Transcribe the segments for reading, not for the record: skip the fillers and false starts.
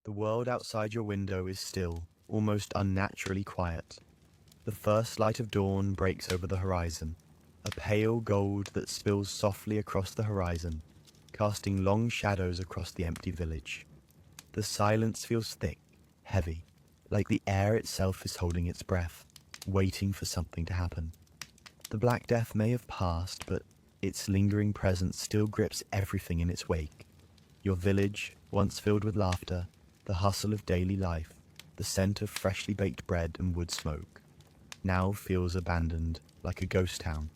The world outside your window is still, almost unnaturally quiet. The first light of dawn breaks over the horizon, a pale gold that spills softly across the horizon, casting long shadows across the empty village. The silence feels thick, heavy, like the air itself is holding its breath, waiting for something to happen. The Black Death may have passed, but its lingering presence still grips everything in its wake. Your village, once filled with laughter, the hustle of daily life, the scent of freshly baked bread and wood smoke, now feels abandoned like a ghost town.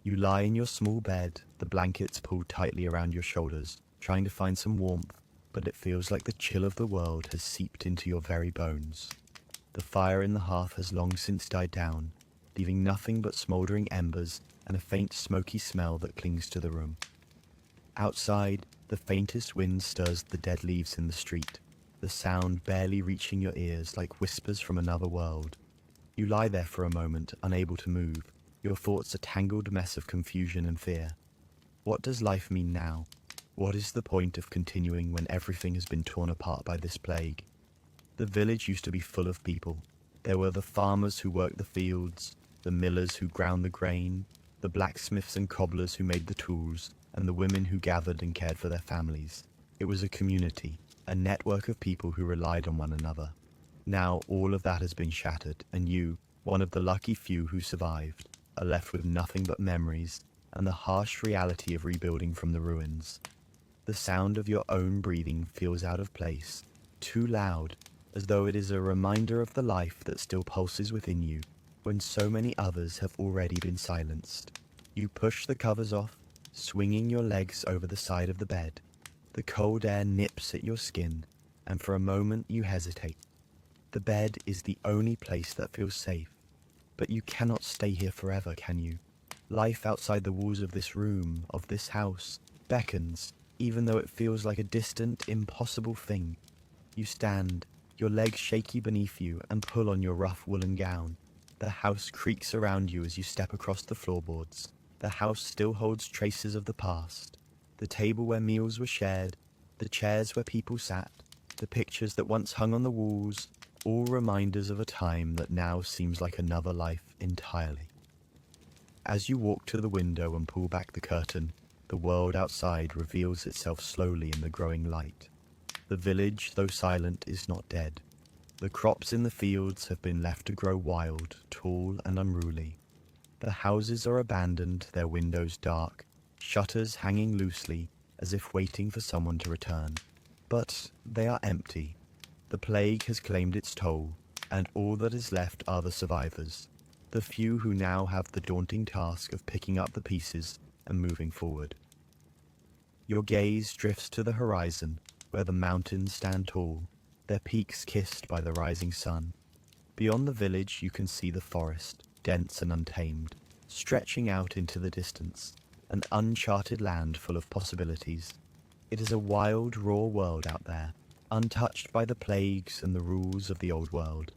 You lie in your small bed, the blankets pulled tightly around your shoulders, trying to find some warmth, but it feels like the chill of the world has seeped into your very bones. The fire in the hearth has long since died down, leaving nothing but smouldering embers and a faint smoky smell that clings to the room. Outside, the faintest wind stirs the dead leaves in the street, the sound barely reaching your ears like whispers from another world. You lie there for a moment, unable to move, your thoughts a tangled mess of confusion and fear. What does life mean now? What is the point of continuing when everything has been torn apart by this plague? The village used to be full of people. There were the farmers who worked the fields, the millers who ground the grain, the blacksmiths and cobblers who made the tools, and the women who gathered and cared for their families. It was a community, a network of people who relied on one another. Now all of that has been shattered, and you, one of the lucky few who survived, are left with nothing but memories and the harsh reality of rebuilding from the ruins. The sound of your own breathing feels out of place, too loud, as though it is a reminder of the life that still pulses within you when so many others have already been silenced. You push the covers off, swinging your legs over the side of the bed. The cold air nips at your skin, and for a moment you hesitate. The bed is the only place that feels safe, but you cannot stay here forever, can you? Life outside the walls of this room, of this house, beckons, even though it feels like a distant, impossible thing. You stand, your legs shaky beneath you, and pull on your rough woolen gown. The house creaks around you as you step across the floorboards. The house still holds traces of the past. The table where meals were shared, the chairs where people sat, the pictures that once hung on the walls, all reminders of a time that now seems like another life entirely. As you walk to the window and pull back the curtain, the world outside reveals itself slowly in the growing light. The village, though silent, is not dead. The crops in the fields have been left to grow wild, tall and unruly. The houses are abandoned, their windows dark, shutters hanging loosely as if waiting for someone to return. But they are empty. The plague has claimed its toll, and all that is left are the survivors, the few who now have the daunting task of picking up the pieces and moving forward. Your gaze drifts to the horizon, where the mountains stand tall, their peaks kissed by the rising sun. Beyond the village you can see the forest, dense and untamed, stretching out into the distance, an uncharted land full of possibilities. It is a wild, raw world out there, untouched by the plagues and the rules of the old world.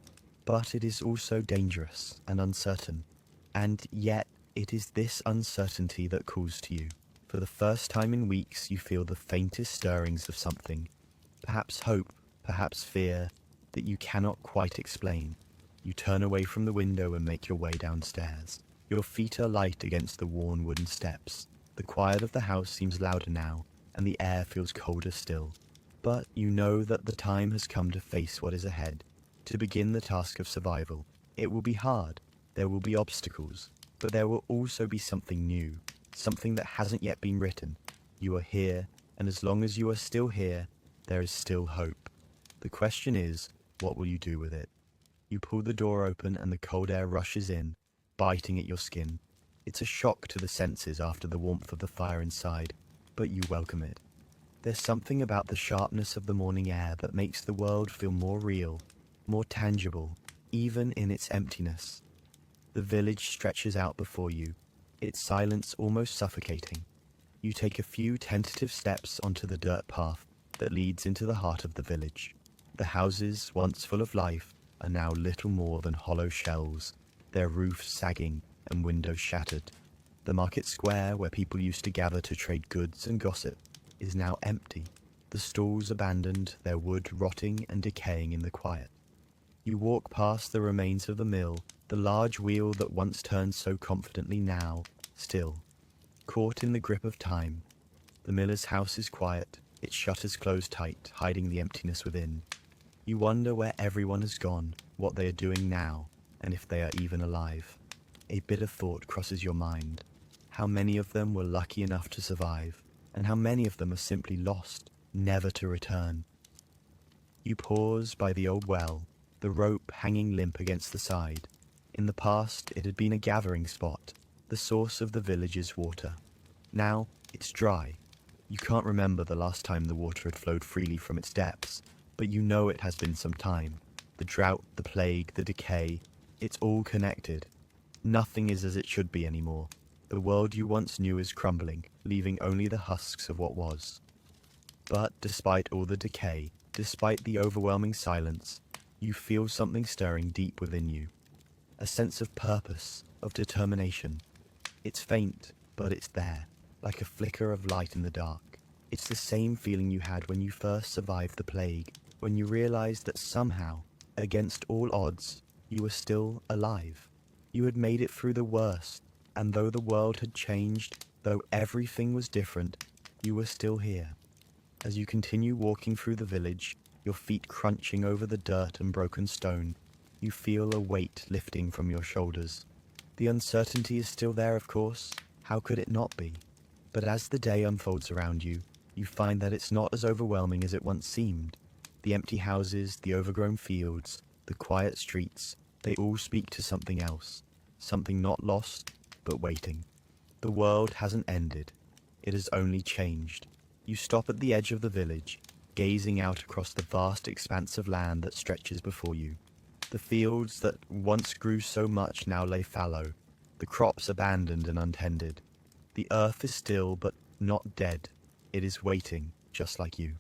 But it is also dangerous and uncertain, and yet it is this uncertainty that calls to you. For the first time in weeks you feel the faintest stirrings of something, perhaps hope, perhaps fear, that you cannot quite explain. You turn away from the window and make your way downstairs. Your feet are light against the worn wooden steps. The quiet of the house seems louder now, and the air feels colder still. But you know that the time has come to face what is ahead, to begin the task of survival. It will be hard, there will be obstacles, but there will also be something new, something that hasn't yet been written. You are here, and as long as you are still here, there is still hope. The question is, what will you do with it? You pull the door open and the cold air rushes in, biting at your skin. It's a shock to the senses after the warmth of the fire inside, but you welcome it. There's something about the sharpness of the morning air that makes the world feel more real, more tangible, even in its emptiness. The village stretches out before you, its silence almost suffocating. You take a few tentative steps onto the dirt path that leads into the heart of the village. The houses, once full of life, are now little more than hollow shells, their roofs sagging and windows shattered. The market square, where people used to gather to trade goods and gossip, is now empty. the stalls abandoned, their wood rotting and decaying in the quiet. You walk past the remains of the mill, the large wheel that once turned so confidently now, still, caught in the grip of time. The miller's house is quiet, its shutters closed tight, hiding the emptiness within. You wonder where everyone has gone, what they are doing now, and if they are even alive. A bitter thought crosses your mind. How many of them were lucky enough to survive, and how many of them are simply lost, never to return. You pause by the old well, the rope hanging limp against the side. In the past, it had been a gathering spot, the source of the village's water. Now, it's dry. You can't remember the last time the water had flowed freely from its depths, but you know it has been some time. The drought, the plague, the decay, it's all connected. Nothing is as it should be anymore. The world you once knew is crumbling, leaving only the husks of what was. But despite all the decay, despite the overwhelming silence, you feel something stirring deep within you. A sense of purpose, of determination. It's faint, but it's there, like a flicker of light in the dark. It's the same feeling you had when you first survived the plague, when you realized that somehow, against all odds, you were still alive. You had made it through the worst, and though the world had changed, though everything was different, you were still here. As you continue walking through the village, your feet crunching over the dirt and broken stone, you feel a weight lifting from your shoulders. The uncertainty is still there, of course. How could it not be? But as the day unfolds around you, you find that it's not as overwhelming as it once seemed. The empty houses, the overgrown fields, the quiet streets, they all speak to something else. Something not lost, but waiting. The world hasn't ended. It has only changed. You stop at the edge of the village, gazing out across the vast expanse of land that stretches before you. The fields that once grew so much now lay fallow, the crops abandoned and untended. The earth is still, but not dead. It is waiting, just like you.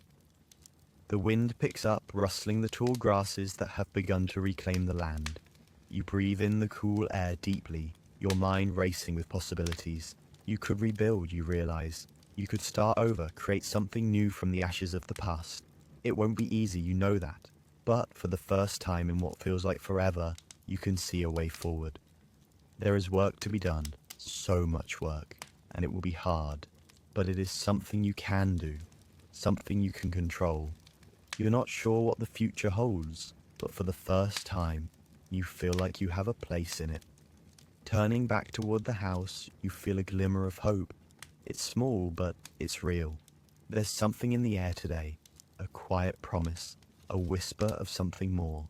The wind picks up, rustling the tall grasses that have begun to reclaim the land. You breathe in the cool air deeply, your mind racing with possibilities. You could rebuild, you realize. You could start over, create something new from the ashes of the past. It won't be easy, you know that. But for the first time in what feels like forever, you can see a way forward. There is work to be done, so much work, and it will be hard. But it is something you can do, something you can control. You're not sure what the future holds, but for the first time, you feel like you have a place in it. Turning back toward the house, you feel a glimmer of hope. It's small, but it's real. There's something in the air today, a quiet promise, a whisper of something more.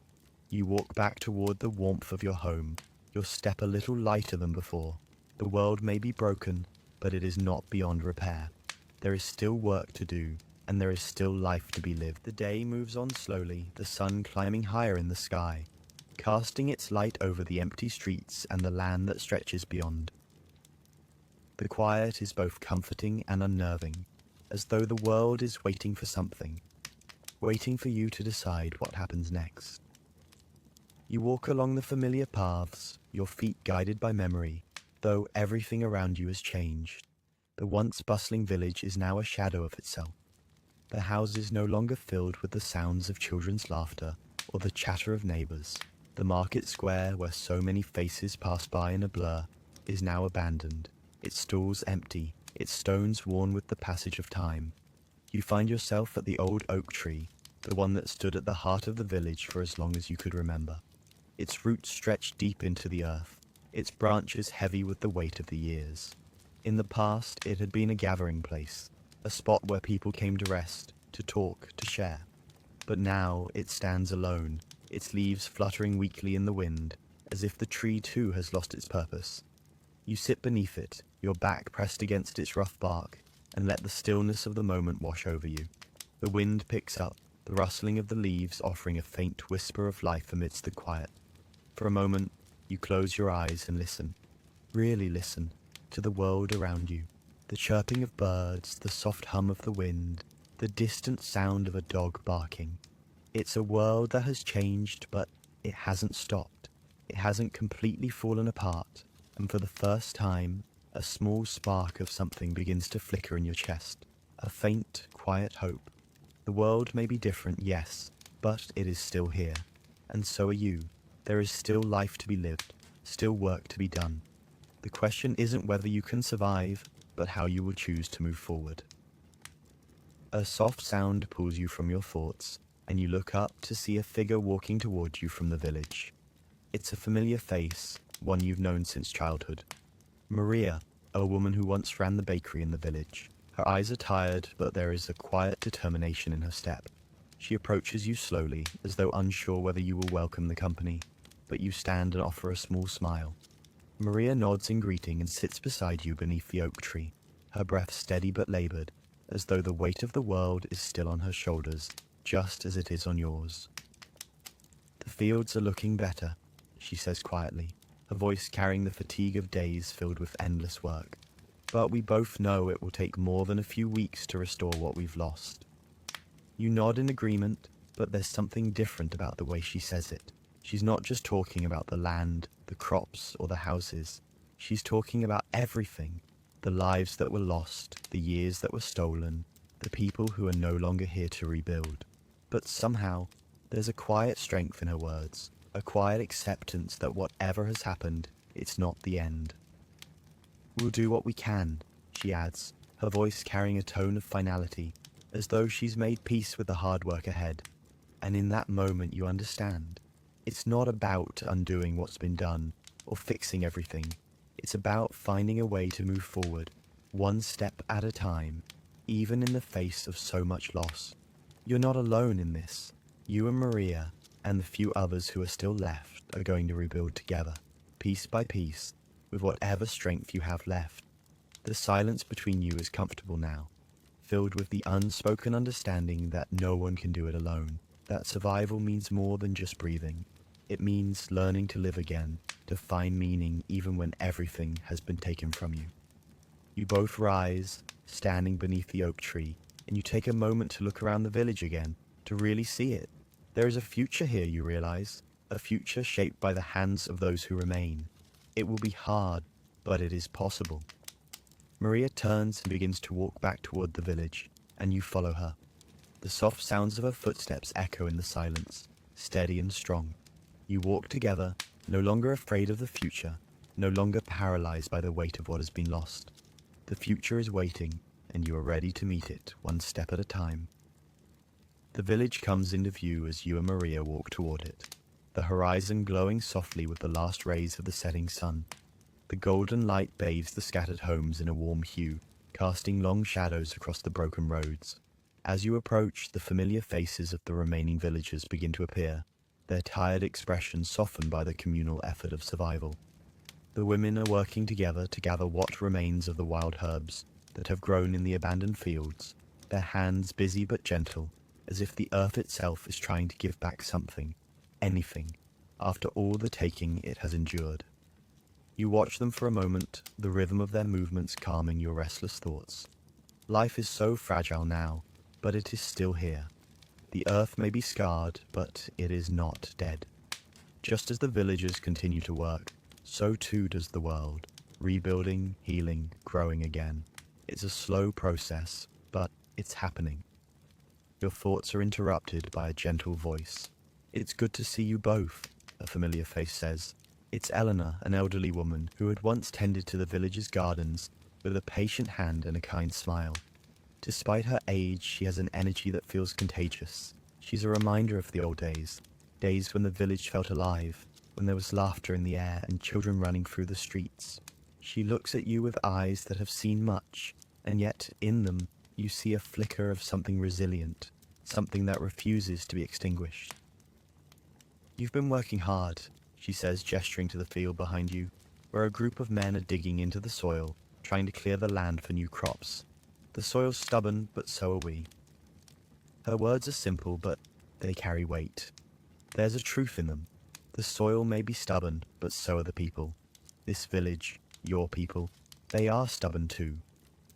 You walk back toward the warmth of your home, your step a little lighter than before. The world may be broken, but it is not beyond repair. There is still work to do, and there is still life to be lived. The day moves on slowly, the sun climbing higher in the sky, casting its light over the empty streets and the land that stretches beyond. The quiet is both comforting and unnerving, as though the world is waiting for something, waiting for you to decide what happens next. You walk along the familiar paths, your feet guided by memory, though everything around you has changed. The once bustling village is now a shadow of itself. The houses no longer filled with the sounds of children's laughter or the chatter of neighbors. The market square, where so many faces pass by in a blur, is now abandoned, its stalls empty, its stones worn with the passage of time. You find yourself at the old oak tree, the one that stood at the heart of the village for as long as you could remember. Its roots stretched deep into the earth, its branches heavy with the weight of the years. In the past, it had been a gathering place, a spot where people came to rest, to talk, to share. But now it stands alone, its leaves fluttering weakly in the wind, as if the tree too has lost its purpose. You sit beneath it, your back pressed against its rough bark, and let the stillness of the moment wash over you. The wind picks up, the rustling of the leaves offering a faint whisper of life amidst the quiet. For a moment, you close your eyes and listen, really listen, to the world around you. The chirping of birds, the soft hum of the wind, the distant sound of a dog barking. It's a world that has changed, but it hasn't stopped. It hasn't completely fallen apart, and for the first time, a small spark of something begins to flicker in your chest. A faint, quiet hope. The world may be different, yes, but it is still here. And so are you. There is still life to be lived, still work to be done. The question isn't whether you can survive, but how you will choose to move forward. A soft sound pulls you from your thoughts, and you look up to see a figure walking towards you from the village. It's a familiar face, one you've known since childhood. Maria, a woman who once ran the bakery in the village. Her eyes are tired, but there is a quiet determination in her step. She approaches you slowly, as though unsure whether you will welcome the company, but you stand and offer a small smile. Maria nods in greeting and sits beside you beneath the oak tree, her breath steady but labored, as though the weight of the world is still on her shoulders, just as it is on yours. "The fields are looking better," she says quietly, her voice carrying the fatigue of days filled with endless work. "But we both know it will take more than a few weeks to restore what we've lost." You nod in agreement, but there's something different about the way she says it. She's not just talking about the land, the crops, or the houses. She's talking about everything. The lives that were lost, the years that were stolen, the people who are no longer here to rebuild. But somehow, there's a quiet strength in her words, a quiet acceptance that whatever has happened, it's not the end. "We'll do what we can," she adds, her voice carrying a tone of finality, as though she's made peace with the hard work ahead. And in that moment you understand. It's not about undoing what's been done, or fixing everything. It's about finding a way to move forward, one step at a time, even in the face of so much loss. You're not alone in this. You and Maria, and the few others who are still left, are going to rebuild together, piece by piece, with whatever strength you have left. The silence between you is comfortable now, filled with the unspoken understanding that no one can do it alone, that survival means more than just breathing. It means learning to live again, to find meaning even when everything has been taken from you. You both rise, standing beneath the oak tree, and you take a moment to look around the village again, to really see it. There is a future here, you realize, a future shaped by the hands of those who remain. It will be hard, but it is possible. Maria turns and begins to walk back toward the village, and you follow her. The soft sounds of her footsteps echo in the silence, steady and strong. You walk together, no longer afraid of the future, no longer paralyzed by the weight of what has been lost. The future is waiting, and you are ready to meet it, one step at a time. The village comes into view as you and Maria walk toward it, the horizon glowing softly with the last rays of the setting sun. The golden light bathes the scattered homes in a warm hue, casting long shadows across the broken roads. As you approach, the familiar faces of the remaining villagers begin to appear, their tired expressions softened by the communal effort of survival. The women are working together to gather what remains of the wild herbs that have grown in the abandoned fields, their hands busy but gentle, as if the earth itself is trying to give back something, anything, after all the taking it has endured. You watch them for a moment, the rhythm of their movements calming your restless thoughts. Life is so fragile now, but it is still here. The earth may be scarred, but it is not dead. Just as the villagers continue to work, so too does the world, rebuilding, healing, growing again. It's a slow process, but it's happening. Your thoughts are interrupted by a gentle voice. "It's good to see you both," a familiar face says. It's Eleanor, an elderly woman who had once tended to the village's gardens with a patient hand and a kind smile. Despite her age, she has an energy that feels contagious. She's a reminder of the old days, days when the village felt alive, when there was laughter in the air and children running through the streets. She looks at you with eyes that have seen much, and yet in them you see a flicker of something resilient, something that refuses to be extinguished. "You've been working hard," she says, gesturing to the field behind you, where a group of men are digging into the soil, trying to clear the land for new crops. "The soil's stubborn, but so are we." Her words are simple, but they carry weight. There's a truth in them. The soil may be stubborn, but so are the people. This village, your people, they are stubborn too.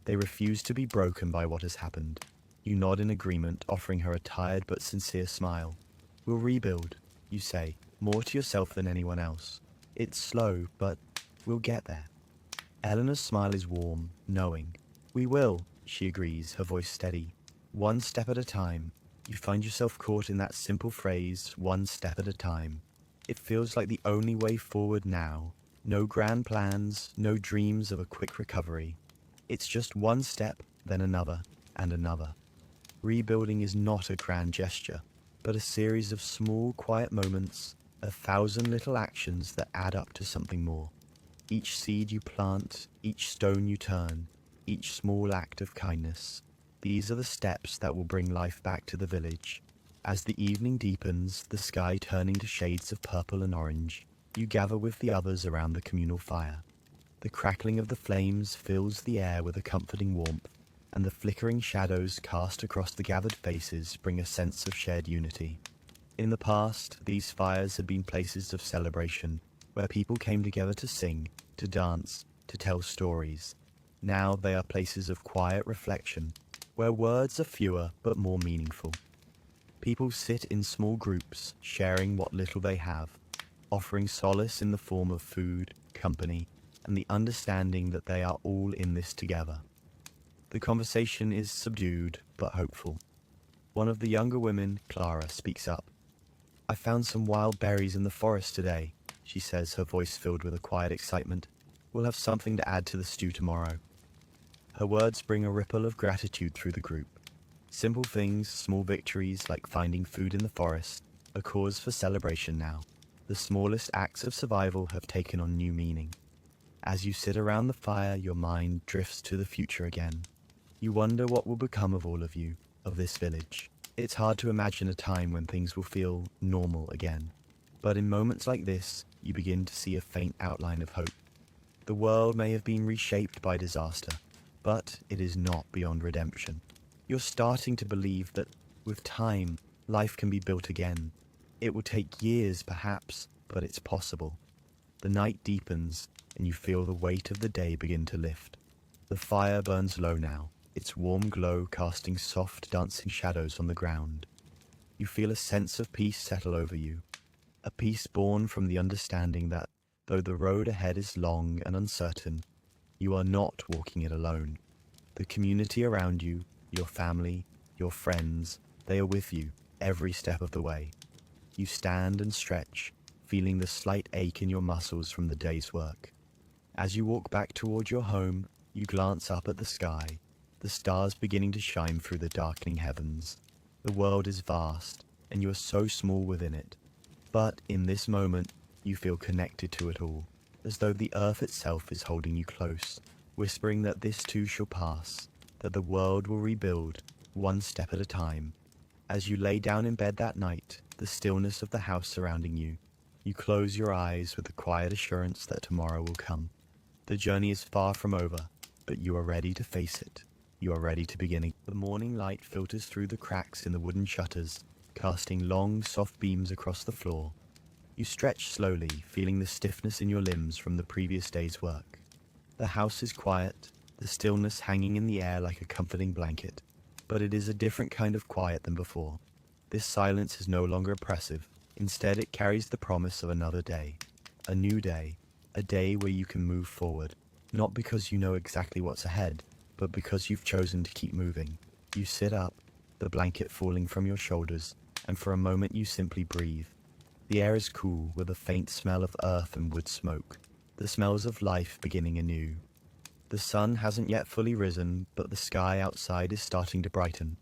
They refuse to be broken by what has happened. You nod in agreement, offering her a tired but sincere smile. "We'll rebuild," you say, more to yourself than anyone else. "It's slow, but we'll get there." Eleanor's smile is warm, knowing. "We will," she agrees, her voice steady. "One step at a time, You find yourself caught in that simple phrase, one step at a time. It feels like the only way forward now. No grand plans, no dreams of a quick recovery. It's just one step, then another, and another. Rebuilding is not a grand gesture, but a series of small, quiet moments, 1,000 little actions that add up to something more. Each seed you plant, each stone you turn, each small act of kindness. These are the steps that will bring life back to the village. As the evening deepens, the sky turning to shades of purple and orange, you gather with the others around the communal fire. The crackling of the flames fills the air with a comforting warmth, and the flickering shadows cast across the gathered faces bring a sense of shared unity. In the past, these fires had been places of celebration, where people came together to sing, to dance, to tell stories. Now they are places of quiet reflection, where words are fewer but more meaningful. People sit in small groups, sharing what little they have, offering solace in the form of food, company, and the understanding that they are all in this together. The conversation is subdued but hopeful. One of the younger women, Clara, speaks up. "I found some wild berries in the forest today," she says, her voice filled with a quiet excitement. "We'll have something to add to the stew tomorrow." Her words bring a ripple of gratitude through the group. Simple things, small victories like finding food in the forest, a cause for celebration now. The smallest acts of survival have taken on new meaning. As you sit around the fire, your mind drifts to the future again. You wonder what will become of all of you, of this village. It's hard to imagine a time when things will feel normal again. But in moments like this, you begin to see a faint outline of hope. The world may have been reshaped by disaster, but it is not beyond redemption. You're starting to believe that, with time, life can be built again. It will take years, perhaps, but it's possible. The night deepens, and you feel the weight of the day begin to lift. The fire burns low now, its warm glow casting soft, dancing shadows on the ground. You feel a sense of peace settle over you, a peace born from the understanding that, though the road ahead is long and uncertain, you are not walking it alone. The community around you, your family, your friends, they are with you every step of the way. You stand and stretch, feeling the slight ache in your muscles from the day's work. As you walk back toward your home, you glance up at the sky, the stars beginning to shine through the darkening heavens. The world is vast, and you are so small within it. But in this moment, you feel connected to it all, as though the earth itself is holding you close, whispering that this too shall pass, that the world will rebuild, one step at a time. As you lay down in bed that night, the stillness of the house surrounding you, you close your eyes with the quiet assurance that tomorrow will come. The journey is far from over, but you are ready to face it. You are ready to begin. The morning light filters through the cracks in the wooden shutters, casting long, soft beams across the floor. You stretch slowly, feeling the stiffness in your limbs from the previous day's work. The house is quiet, the stillness hanging in the air like a comforting blanket, but it is a different kind of quiet than before. This silence is no longer oppressive. Instead, it carries the promise of another day, a new day, a day where you can move forward, not because you know exactly what's ahead, but because you've chosen to keep moving. You sit up, the blanket falling from your shoulders, and for a moment you simply breathe. The air is cool, with a faint smell of earth and wood smoke, the smells of life beginning anew. The sun hasn't yet fully risen, but the sky outside is starting to brighten,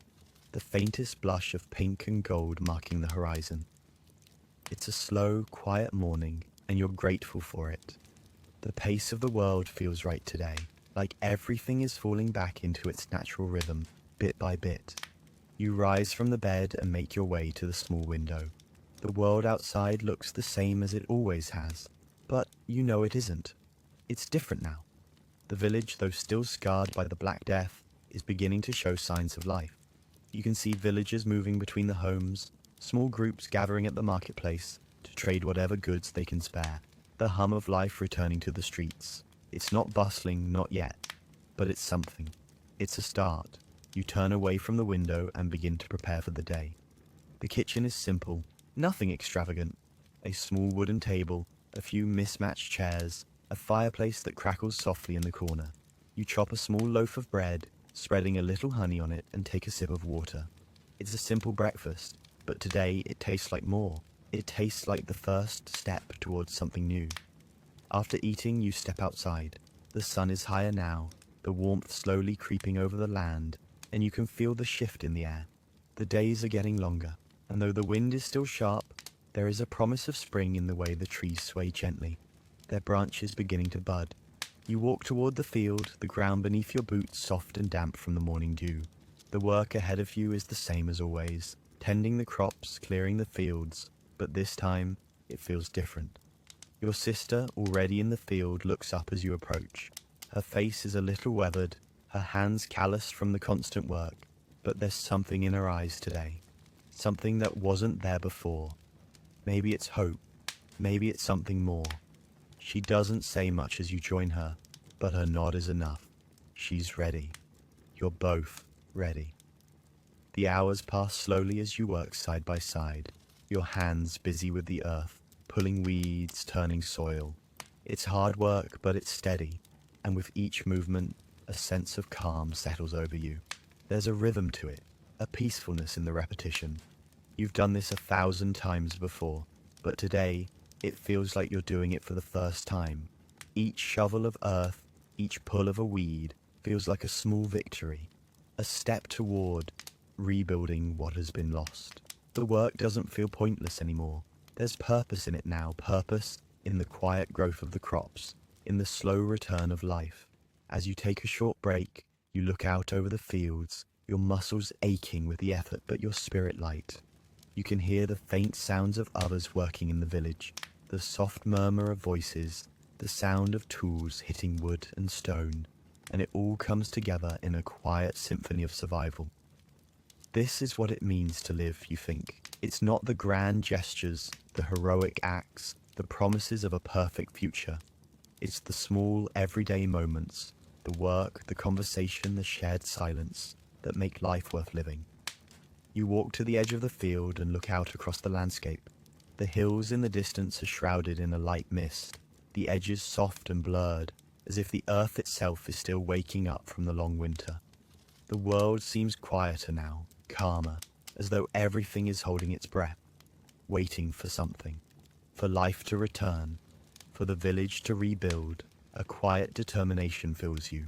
the faintest blush of pink and gold marking the horizon. It's a slow, quiet morning, and you're grateful for it. The pace of the world feels right today, like everything is falling back into its natural rhythm, bit by bit. You rise from the bed and make your way to the small window. The world outside looks the same as it always has, but you know it isn't. It's different now. The village, though still scarred by the Black Death, is beginning to show signs of life. You can see villagers moving between the homes, small groups gathering at the marketplace to trade whatever goods they can spare, the hum of life returning to the streets. It's not bustling, not yet, but it's something. It's a start. You turn away from the window and begin to prepare for the day. The kitchen is simple, nothing extravagant. A small wooden table, a few mismatched chairs, a fireplace that crackles softly in the corner. You chop a small loaf of bread, spreading a little honey on it, and take a sip of water. It's a simple breakfast, but today it tastes like more. It tastes like the first step towards something new. After eating, you step outside. The sun is higher now, the warmth slowly creeping over the land, and you can feel the shift in the air. The days are getting longer, and though the wind is still sharp, there is a promise of spring in the way the trees sway gently, their branches beginning to bud. You walk toward the field, the ground beneath your boots soft and damp from the morning dew. The work ahead of you is the same as always, tending the crops, clearing the fields, but this time it feels different. Your sister, already in the field, looks up as you approach. Her face is a little weathered, her hands calloused from the constant work, but there's something in her eyes today. Something that wasn't there before. Maybe it's hope, maybe it's something more. She doesn't say much as you join her, but her nod is enough. She's ready. You're both ready. The hours pass slowly as you work side by side, your hands busy with the earth, pulling weeds, turning soil. It's hard work, but it's steady, and with each movement, a sense of calm settles over you. There's a rhythm to it, a peacefulness in the repetition. You've done this 1,000 times before, but today, it feels like you're doing it for the first time. Each shovel of earth, each pull of a weed, feels like a small victory, a step toward rebuilding what has been lost. The work doesn't feel pointless anymore. There's purpose in it now, purpose in the quiet growth of the crops, in the slow return of life. As you take a short break, you look out over the fields, your muscles aching with the effort, but your spirit light. You can hear the faint sounds of others working in the village, the soft murmur of voices, the sound of tools hitting wood and stone, and it all comes together in a quiet symphony of survival. This is what it means to live, you think. It's not the grand gestures, the heroic acts, the promises of a perfect future. It's the small, everyday moments, the work, the conversation, the shared silence that make life worth living. You walk to the edge of the field and look out across the landscape. The hills in the distance are shrouded in a light mist, the edges soft and blurred, as if the earth itself is still waking up from the long winter. The world seems quieter now, calmer, as though everything is holding its breath, waiting for something, for life to return, for the village to rebuild. A quiet determination fills you.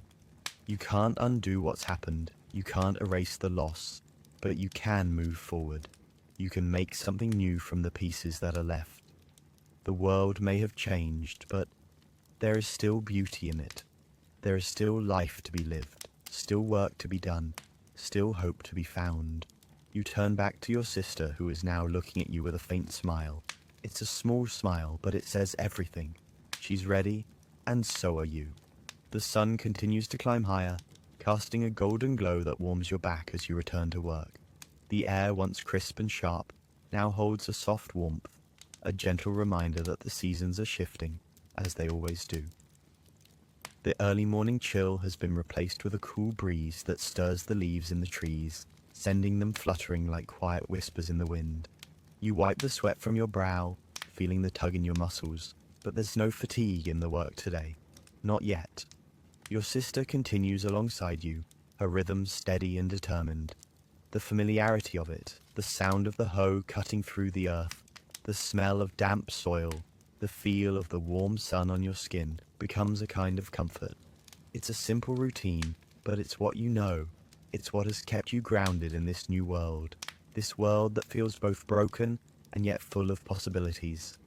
You can't undo what's happened, you can't erase the loss, but you can move forward. You can make something new from the pieces that are left. The world may have changed, but there is still beauty in it. There is still life to be lived, still work to be done, still hope to be found. You turn back to your sister, who is now looking at you with a faint smile. It's a small smile, but it says everything. She's ready, and so are you. The sun continues to climb higher, casting a golden glow that warms your back as you return to work. The air, once crisp and sharp, now holds a soft warmth, a gentle reminder that the seasons are shifting, as they always do. The early morning chill has been replaced with a cool breeze that stirs the leaves in the trees, sending them fluttering like quiet whispers in the wind. You wipe the sweat from your brow, feeling the tug in your muscles, but there's no fatigue in the work today. Not yet. Your sister continues alongside you, her rhythm steady and determined. The familiarity of it, the sound of the hoe cutting through the earth, the smell of damp soil, the feel of the warm sun on your skin becomes a kind of comfort. It's a simple routine, but it's what you know. It's what has kept you grounded in this new world, this world that feels both broken and yet full of possibilities.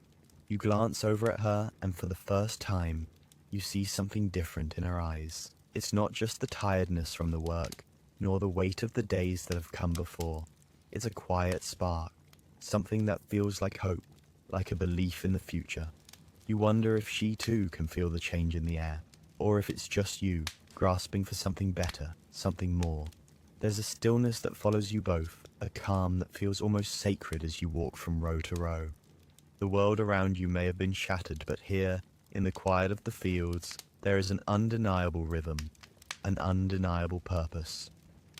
You glance over at her, and for the first time, you see something different in her eyes. It's not just the tiredness from the work, nor the weight of the days that have come before. It's a quiet spark, something that feels like hope, like a belief in the future. You wonder if she too can feel the change in the air, or if it's just you, grasping for something better, something more. There's a stillness that follows you both, a calm that feels almost sacred as you walk from row to row. The world around you may have been shattered, but here, in the quiet of the fields, there is an undeniable rhythm, an undeniable purpose.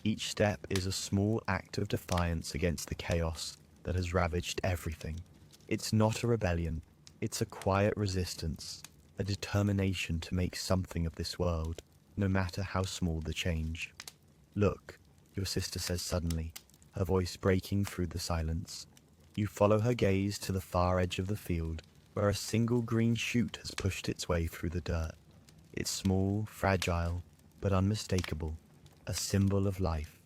Each step is a small act of defiance against the chaos that has ravaged everything. It's not a rebellion, it's a quiet resistance, a determination to make something of this world, no matter how small the change. Look, your sister says suddenly, her voice breaking through the silence. You follow her gaze to the far edge of the field, where a single green shoot has pushed its way through the dirt. It's small, fragile, but unmistakable, a symbol of life,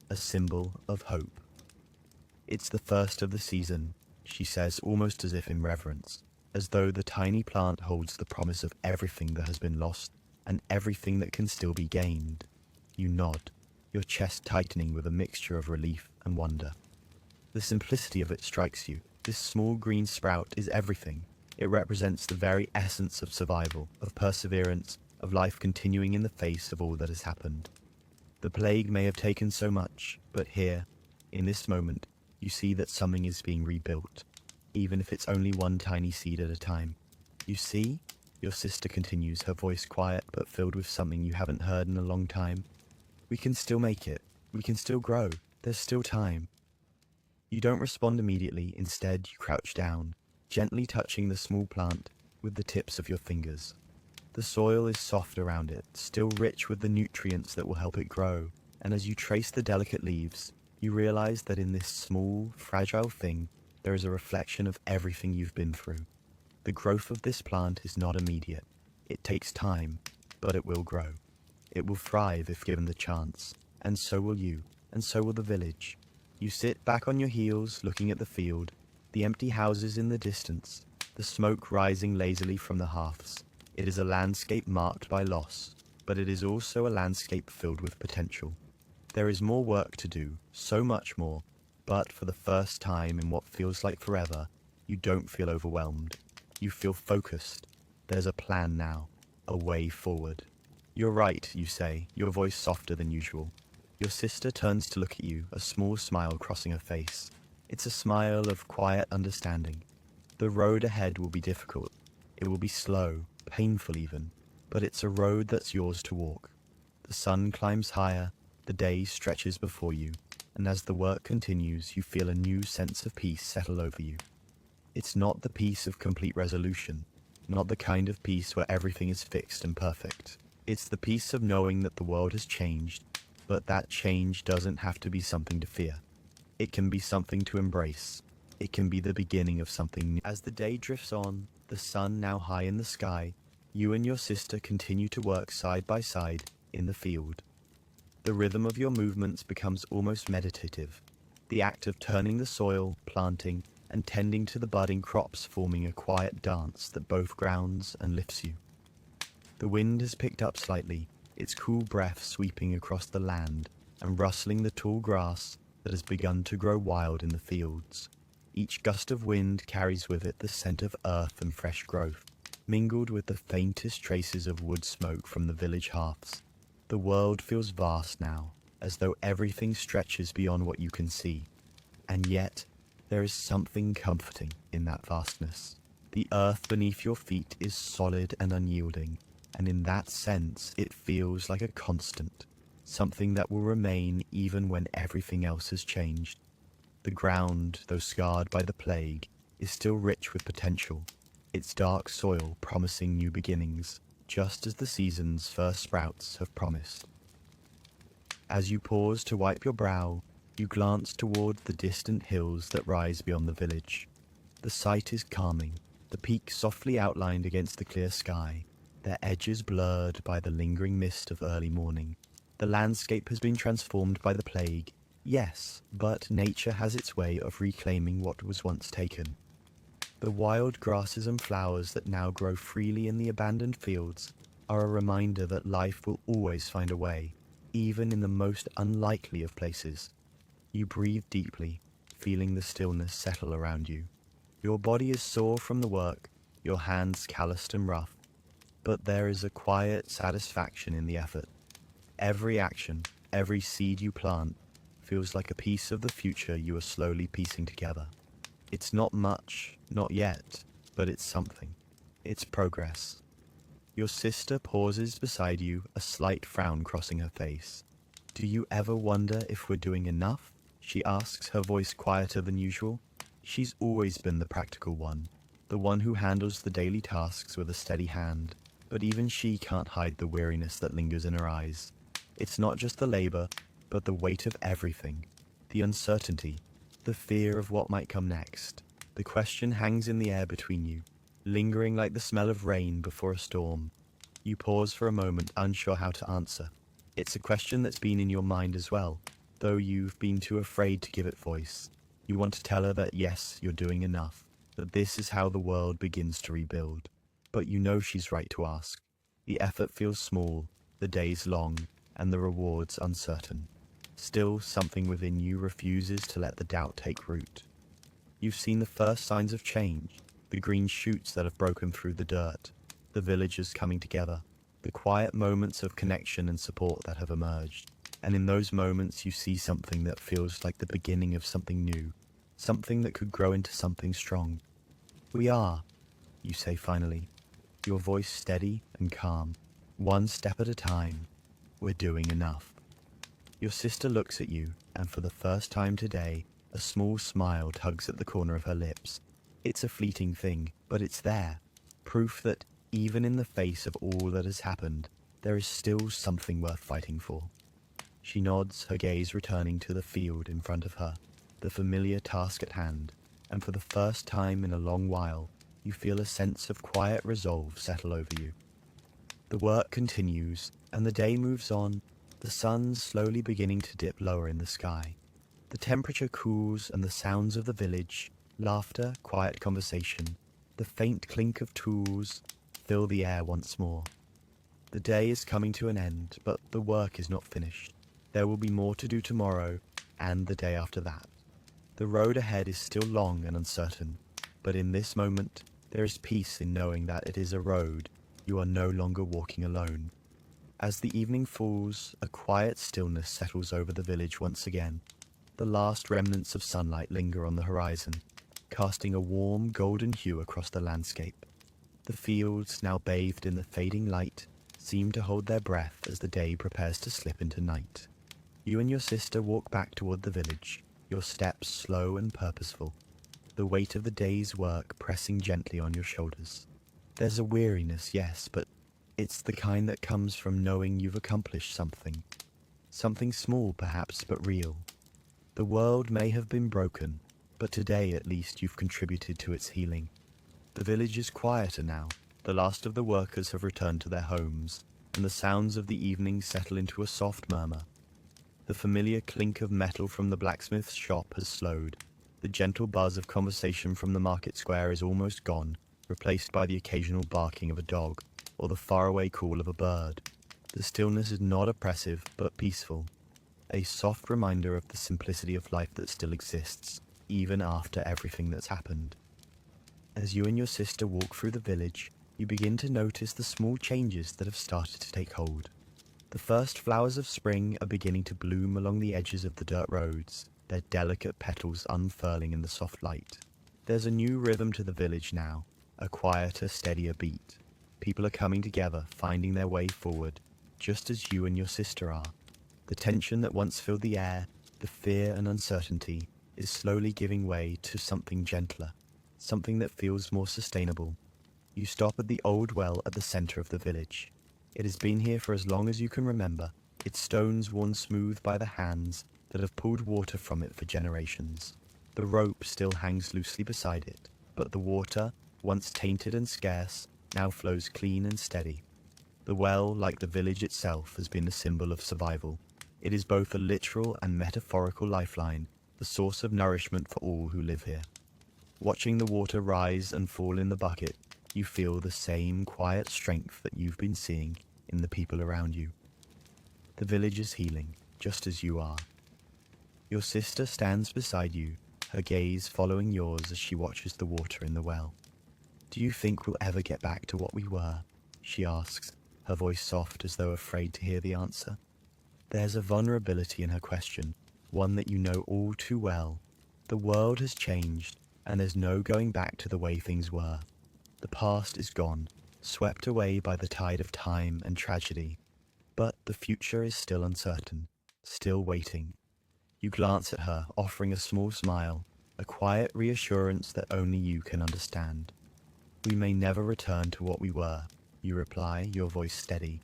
a symbol of hope. It's the first of the season, she says, almost as if in reverence, as though the tiny plant holds the promise of everything that has been lost and everything that can still be gained. You nod, your chest tightening with a mixture of relief and wonder. The simplicity of it strikes you. This small green sprout is everything. It represents the very essence of survival, of perseverance, of life continuing in the face of all that has happened. The plague may have taken so much, but here, in this moment, you see that something is being rebuilt, even if it's only one tiny seed at a time. You see? Your sister continues, her voice quiet but filled with something you haven't heard in a long time. We can still make it. We can still grow. There's still time. You don't respond immediately. Instead, you crouch down, gently touching the small plant with the tips of your fingers. The soil is soft around it, still rich with the nutrients that will help it grow, and as you trace the delicate leaves, you realize that in this small, fragile thing, there is a reflection of everything you've been through. The growth of this plant is not immediate. It takes time, but it will grow. It will thrive if given the chance, and so will you, and so will the village. You sit back on your heels, looking at the field, the empty houses in the distance, the smoke rising lazily from the hearths. It is a landscape marked by loss, but it is also a landscape filled with potential. There is more work to do, so much more, but for the first time in what feels like forever, you don't feel overwhelmed. You feel focused. There's a plan now, a way forward. You're right, you say, your voice softer than usual. Your sister turns to look at you, a small smile crossing her face. It's a smile of quiet understanding. The road ahead will be difficult. It will be slow, painful even, but it's a road that's yours to walk. The sun climbs higher, the day stretches before you, and as the work continues, you feel a new sense of peace settle over you. It's not the peace of complete resolution, not the kind of peace where everything is fixed and perfect. It's the peace of knowing that the world has changed, but that change doesn't have to be something to fear. It can be something to embrace. It can be the beginning of something new. As the day drifts on, the sun now high in the sky, you and your sister continue to work side by side in the field. The rhythm of your movements becomes almost meditative, the act of turning the soil, planting, and tending to the budding crops forming a quiet dance that both grounds and lifts you. The wind has picked up slightly, its cool breath sweeping across the land and rustling the tall grass that has begun to grow wild in the fields. Each gust of wind carries with it the scent of earth and fresh growth, mingled with the faintest traces of wood smoke from the village hearths. The world feels vast now, as though everything stretches beyond what you can see. And yet, there is something comforting in that vastness. The earth beneath your feet is solid and unyielding, and in that sense it feels like a constant, something that will remain even when everything else has changed. The ground, though scarred by the plague, is still rich with potential, its dark soil promising new beginnings, just as the season's first sprouts have promised. As you pause to wipe your brow, you glance toward the distant hills that rise beyond the village. The sight is calming, the peaks softly outlined against the clear sky, their edges blurred by the lingering mist of early morning. The landscape has been transformed by the plague, yes, but nature has its way of reclaiming what was once taken. The wild grasses and flowers that now grow freely in the abandoned fields are a reminder that life will always find a way, even in the most unlikely of places. You breathe deeply, feeling the stillness settle around you. Your body is sore from the work, your hands calloused and rough, but there is a quiet satisfaction in the effort. Every action, every seed you plant, feels like a piece of the future you are slowly piecing together. It's not much, not yet, but it's something. It's progress. Your sister pauses beside you, a slight frown crossing her face. Do you ever wonder if we're doing enough? She asks, her voice quieter than usual. She's always been the practical one, the one who handles the daily tasks with a steady hand, but even she can't hide the weariness that lingers in her eyes. It's not just the labor, but the weight of everything. The uncertainty, the fear of what might come next. The question hangs in the air between you, lingering like the smell of rain before a storm. You pause for a moment, unsure how to answer. It's a question that's been in your mind as well, though you've been too afraid to give it voice. You want to tell her that yes, you're doing enough, that this is how the world begins to rebuild. But you know she's right to ask. The effort feels small, the days long, and the rewards uncertain. Still, something within you refuses to let the doubt take root. You've seen the first signs of change, the green shoots that have broken through the dirt, the villagers coming together, the quiet moments of connection and support that have emerged. And in those moments you see something that feels like the beginning of something new, something that could grow into something strong. We are, you say finally, your voice steady and calm, one step at a time. We're doing enough. Your sister looks at you, and for the first time today, a small smile tugs at the corner of her lips. It's a fleeting thing, but it's there. Proof that, even in the face of all that has happened, there is still something worth fighting for. She nods, her gaze returning to the field in front of her, the familiar task at hand, and for the first time in a long while, you feel a sense of quiet resolve settle over you. The work continues, and the day moves on, the sun slowly beginning to dip lower in the sky. The temperature cools, and the sounds of the village, laughter, quiet conversation, the faint clink of tools, fill the air once more. The day is coming to an end, but the work is not finished. There will be more to do tomorrow, and the day after that. The road ahead is still long and uncertain, but in this moment, there is peace in knowing that it is a road you are no longer walking alone. As the evening falls, a quiet stillness settles over the village once again. The last remnants of sunlight linger on the horizon, casting a warm golden hue across the landscape. The fields, now bathed in the fading light, seem to hold their breath as the day prepares to slip into night. You and your sister walk back toward the village, your steps slow and purposeful, the weight of the day's work pressing gently on your shoulders. There's a weariness, yes, but it's the kind that comes from knowing you've accomplished something. Something small, perhaps, but real. The world may have been broken, but today at least you've contributed to its healing. The village is quieter now. The last of the workers have returned to their homes, and the sounds of the evening settle into a soft murmur. The familiar clink of metal from the blacksmith's shop has slowed. The gentle buzz of conversation from the market square is almost gone, replaced by the occasional barking of a dog, or the faraway call of a bird. The stillness is not oppressive, but peaceful, a soft reminder of the simplicity of life that still exists, even after everything that's happened. As you and your sister walk through the village, you begin to notice the small changes that have started to take hold. The first flowers of spring are beginning to bloom along the edges of the dirt roads, their delicate petals unfurling in the soft light. There's a new rhythm to the village now, a quieter, steadier beat. People are coming together, finding their way forward, just as you and your sister are. The tension that once filled the air, the fear and uncertainty, is slowly giving way to something gentler, something that feels more sustainable. You stop at the old well at the center of the village. It has been here for as long as you can remember, its stones worn smooth by the hands that have pulled water from it for generations. The rope still hangs loosely beside it, but the water, once tainted and scarce, now flows clean and steady. The well, like the village itself, has been a symbol of survival. It is both a literal and metaphorical lifeline, the source of nourishment for all who live here. Watching the water rise and fall in the bucket, you feel the same quiet strength that you've been seeing in the people around you. The village is healing, just as you are. Your sister stands beside you, her gaze following yours as she watches the water in the well. "Do you think we'll ever get back to what we were?" she asks, her voice soft as though afraid to hear the answer. There's a vulnerability in her question, one that you know all too well. The world has changed, and there's no going back to the way things were. The past is gone, swept away by the tide of time and tragedy. But the future is still uncertain, still waiting. You glance at her, offering a small smile, a quiet reassurance that only you can understand. "We may never return to what we were," you reply, your voice steady.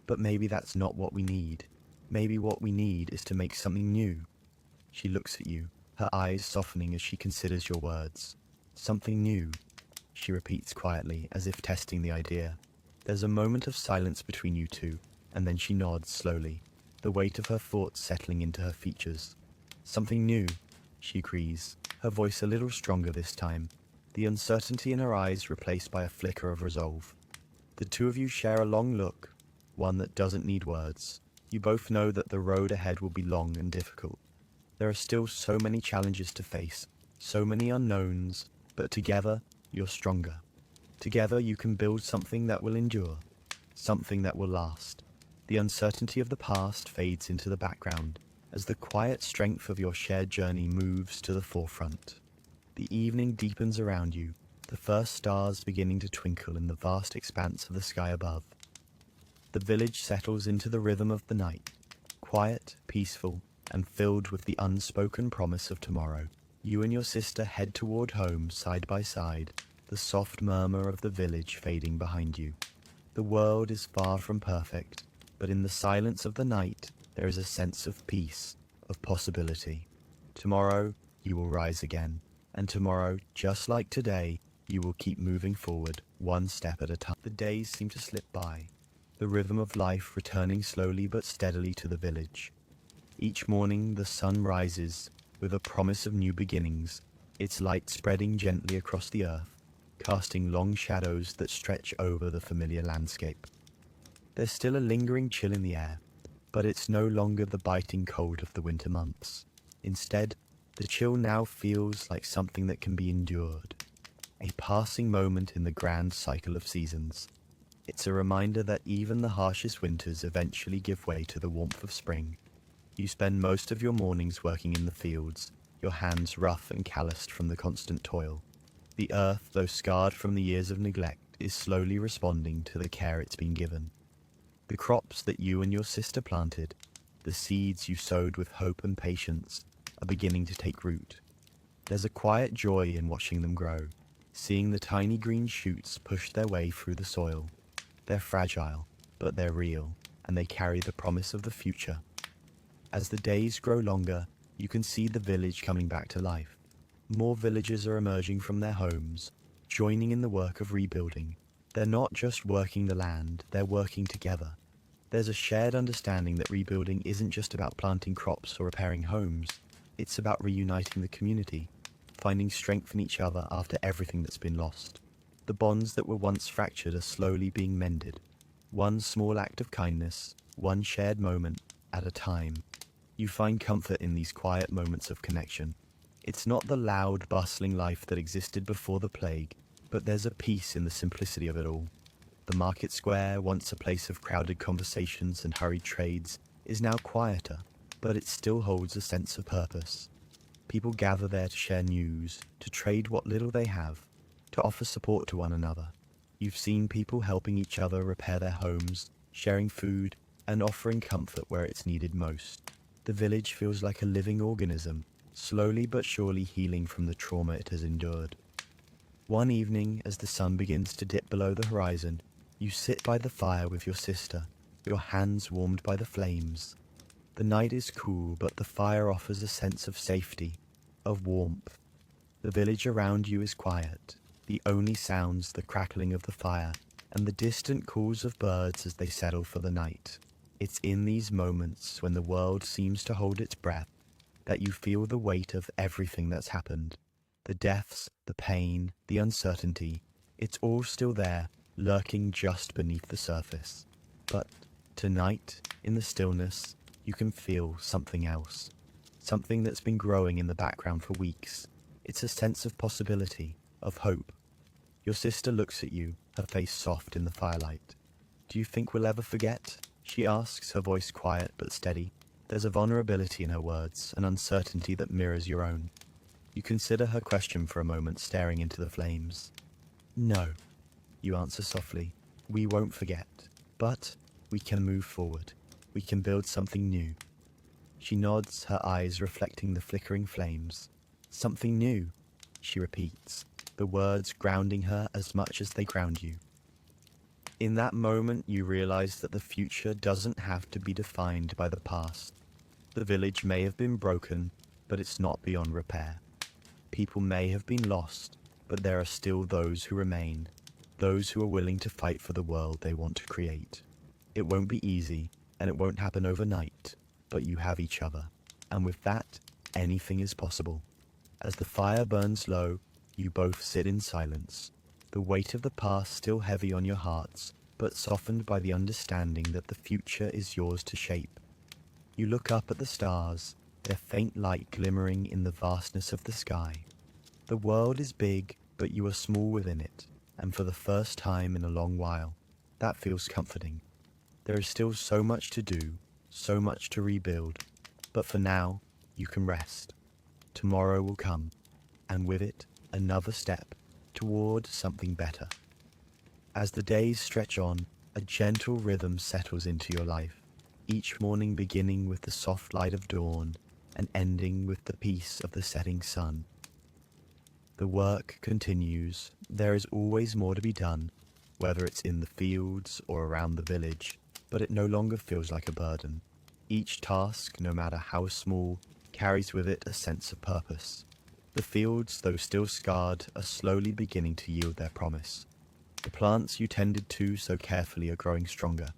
"But maybe that's not what we need. Maybe what we need is to make something new." She looks at you, her eyes softening as she considers your words. Something new, she repeats quietly, as if testing the idea. There's a moment of silence between you two, and then she nods slowly, the weight of her thoughts settling into her features. Something new, she agrees, her voice a little stronger this time, the uncertainty in her eyes replaced by a flicker of resolve. The two of you share a long look, one that doesn't need words. You both know that the road ahead will be long and difficult. There are still so many challenges to face, so many unknowns, but together, you're stronger. Together you can build something that will endure, something that will last. The uncertainty of the past fades into the background as the quiet strength of your shared journey moves to the forefront. The evening deepens around you, the first stars beginning to twinkle in the vast expanse of the sky above. The village settles into the rhythm of the night, quiet, peaceful, and filled with the unspoken promise of tomorrow. You and your sister head toward home side by side, the soft murmur of the village fading behind you. The world is far from perfect, but in the silence of the night, there is a sense of peace, of possibility. Tomorrow, you will rise again, and tomorrow, just like today, you will keep moving forward, one step at a time. The days seem to slip by, the rhythm of life returning slowly but steadily to the village. Each morning, the sun rises with a promise of new beginnings, its light spreading gently across the earth, casting long shadows that stretch over the familiar landscape. There's still a lingering chill in the air, but it's no longer the biting cold of the winter months. Instead, the chill now feels like something that can be endured, a passing moment in the grand cycle of seasons. It's a reminder that even the harshest winters eventually give way to the warmth of spring. You spend most of your mornings working in the fields, your hands rough and calloused from the constant toil. The earth, though scarred from the years of neglect, is slowly responding to the care it's been given. The crops that you and your sister planted, the seeds you sowed with hope and patience, are beginning to take root. There's a quiet joy in watching them grow, seeing the tiny green shoots push their way through the soil. They're fragile, but they're real, and they carry the promise of the future. As the days grow longer, you can see the village coming back to life. More villagers are emerging from their homes, joining in the work of rebuilding. They're not just working the land, they're working together. There's a shared understanding that rebuilding isn't just about planting crops or repairing homes. It's about reuniting the community, finding strength in each other after everything that's been lost. The bonds that were once fractured are slowly being mended. One small act of kindness, one shared moment at a time. You find comfort in these quiet moments of connection. It's not the loud, bustling life that existed before the plague, but there's a peace in the simplicity of it all. The market square, once a place of crowded conversations and hurried trades, is now quieter, but it still holds a sense of purpose. People gather there to share news, to trade what little they have, to offer support to one another. You've seen people helping each other repair their homes, sharing food, and offering comfort where it's needed most. The village feels like a living organism, slowly but surely healing from the trauma it has endured. One evening, as the sun begins to dip below the horizon, you sit by the fire with your sister, your hands warmed by the flames. The night is cool, but the fire offers a sense of safety, of warmth. The village around you is quiet, the only sounds the crackling of the fire and the distant calls of birds as they settle for the night. It's in these moments, when the world seems to hold its breath, that you feel the weight of everything that's happened. The deaths, the pain, the uncertainty, it's all still there, lurking just beneath the surface. But tonight, in the stillness, you can feel something else. Something that's been growing in the background for weeks. It's a sense of possibility, of hope. Your sister looks at you, her face soft in the firelight. "Do you think we'll ever forget?" she asks, her voice quiet but steady. There's a vulnerability in her words, an uncertainty that mirrors your own. You consider her question for a moment, staring into the flames. "No," you answer softly. "We won't forget. But we can move forward. We can build something new." She nods, her eyes reflecting the flickering flames. "Something new," she repeats, the words grounding her as much as they ground you. In that moment, you realize that the future doesn't have to be defined by the past. The village may have been broken, but it's not beyond repair. People may have been lost, but there are still those who remain, those who are willing to fight for the world they want to create. It won't be easy, and it won't happen overnight, but you have each other, and with that, anything is possible. As the fire burns low, you both sit in silence, the weight of the past still heavy on your hearts, but softened by the understanding that the future is yours to shape. You look up at the stars, their faint light glimmering in the vastness of the sky. The world is big, but you are small within it, and for the first time in a long while, that feels comforting. There is still so much to do, so much to rebuild, but for now, you can rest. Tomorrow will come, and with it, another step toward something better. As the days stretch on, a gentle rhythm settles into your life, each morning beginning with the soft light of dawn and ending with the peace of the setting sun. The work continues. There is always more to be done, whether it's in the fields or around the village, but it no longer feels like a burden. Each task, no matter how small, carries with it a sense of purpose. The fields, though still scarred, are slowly beginning to yield their promise. The plants you tended to so carefully are growing stronger,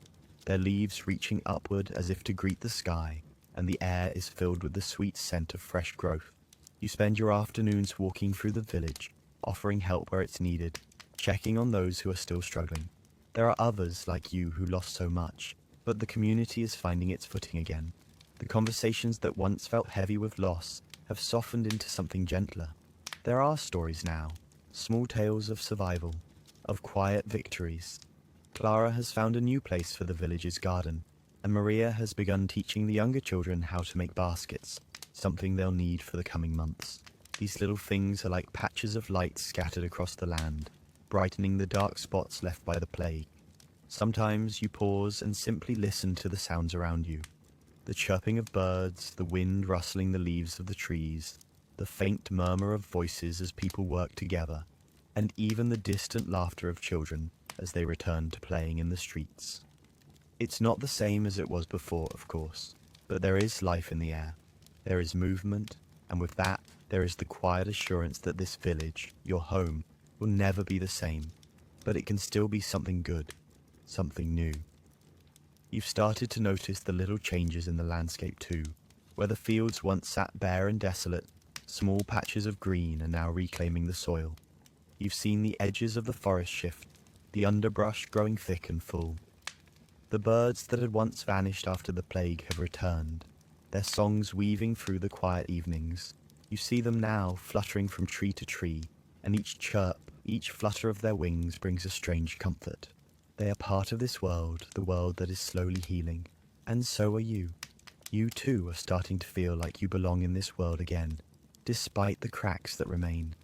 their leaves reaching upward as if to greet the sky, and the air is filled with the sweet scent of fresh growth. You spend your afternoons walking through the village, offering help where it's needed, checking on those who are still struggling. There are others like you who lost so much, but the community is finding its footing again. The conversations that once felt heavy with loss have softened into something gentler. There are stories now, small tales of survival, of quiet victories. Clara has found a new place for the village's garden, and Maria has begun teaching the younger children how to make baskets, something they'll need for the coming months. These little things are like patches of light scattered across the land, brightening the dark spots left by the plague. Sometimes you pause and simply listen to the sounds around you. The chirping of birds, the wind rustling the leaves of the trees, the faint murmur of voices as people work together, and even the distant laughter of children as they return to playing in the streets. It's not the same as it was before, of course, but there is life in the air. There is movement, and with that, there is the quiet assurance that this village, your home, will never be the same, but it can still be something good, something new. You've started to notice the little changes in the landscape too, where the fields once sat bare and desolate, small patches of green are now reclaiming the soil. You've seen the edges of the forest shift, the underbrush growing thick and full. The birds that had once vanished after the plague have returned, their songs weaving through the quiet evenings. You see them now fluttering from tree to tree, and each chirp, each flutter of their wings brings a strange comfort. They are part of this world, the world that is slowly healing, and so are you. You too are starting to feel like you belong in this world again, despite the cracks that remain.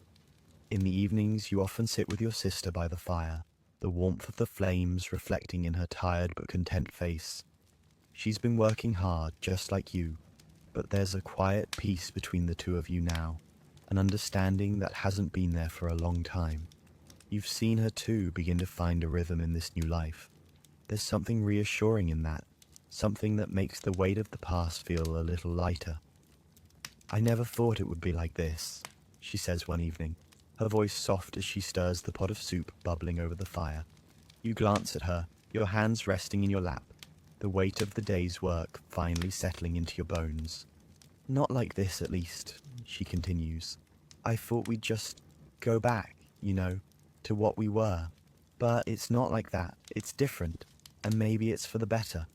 In the evenings, you often sit with your sister by the fire, the warmth of the flames reflecting in her tired but content face. She's been working hard, just like you, but there's a quiet peace between the two of you now, an understanding that hasn't been there for a long time. You've seen her too begin to find a rhythm in this new life. There's something reassuring in that, something that makes the weight of the past feel a little lighter. "I never thought it would be like this," she says one evening, her voice soft as she stirs the pot of soup bubbling over the fire. You glance at her, your hands resting in your lap, the weight of the day's work finally settling into your bones. "Not like this, at least," she continues. "I thought we'd just go back, to what we were. But it's not like that. It's different, and maybe it's for the better."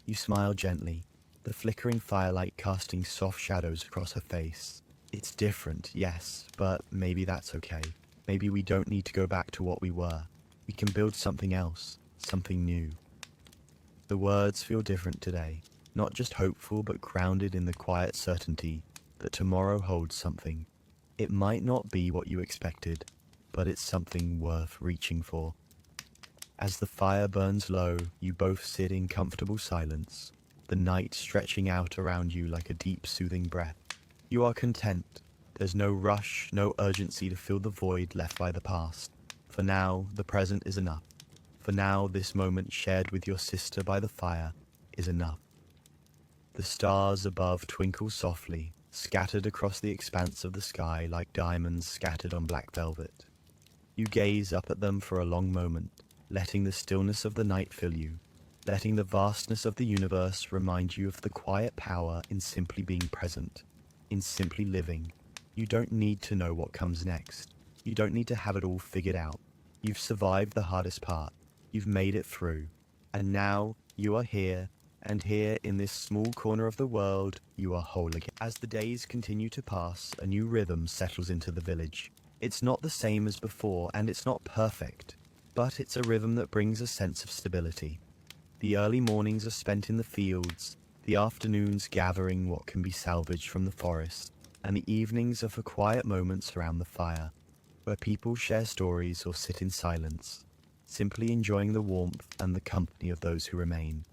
You smile gently, the flickering firelight casting soft shadows across her face. "It's different, yes, but maybe that's okay. Maybe we don't need to go back to what we were. We can build something else, something new." The words feel different today, not just hopeful but grounded in the quiet certainty that tomorrow holds something. It might not be what you expected, but it's something worth reaching for. As the fire burns low, you both sit in comfortable silence, the night stretching out around you like a deep, soothing breath. You are content. There's no rush, no urgency to fill the void left by the past. For now, the present is enough. For now, this moment shared with your sister by the fire is enough. The stars above twinkle softly, scattered across the expanse of the sky like diamonds scattered on black velvet. You gaze up at them for a long moment, letting the stillness of the night fill you, letting the vastness of the universe remind you of the quiet power in simply being present, in simply living. You don't need to know what comes next. You don't need to have it all figured out. You've survived the hardest part. You've made it through. And now you are here, and here in this small corner of the world, you are whole again. As the days continue to pass, a new rhythm settles into the village. It's not the same as before, and it's not perfect, but it's a rhythm that brings a sense of stability. The early mornings are spent in the fields, the afternoons gathering what can be salvaged from the forest, and the evenings are for quiet moments around the fire, where people share stories or sit in silence, simply enjoying the warmth and the company of those who remain.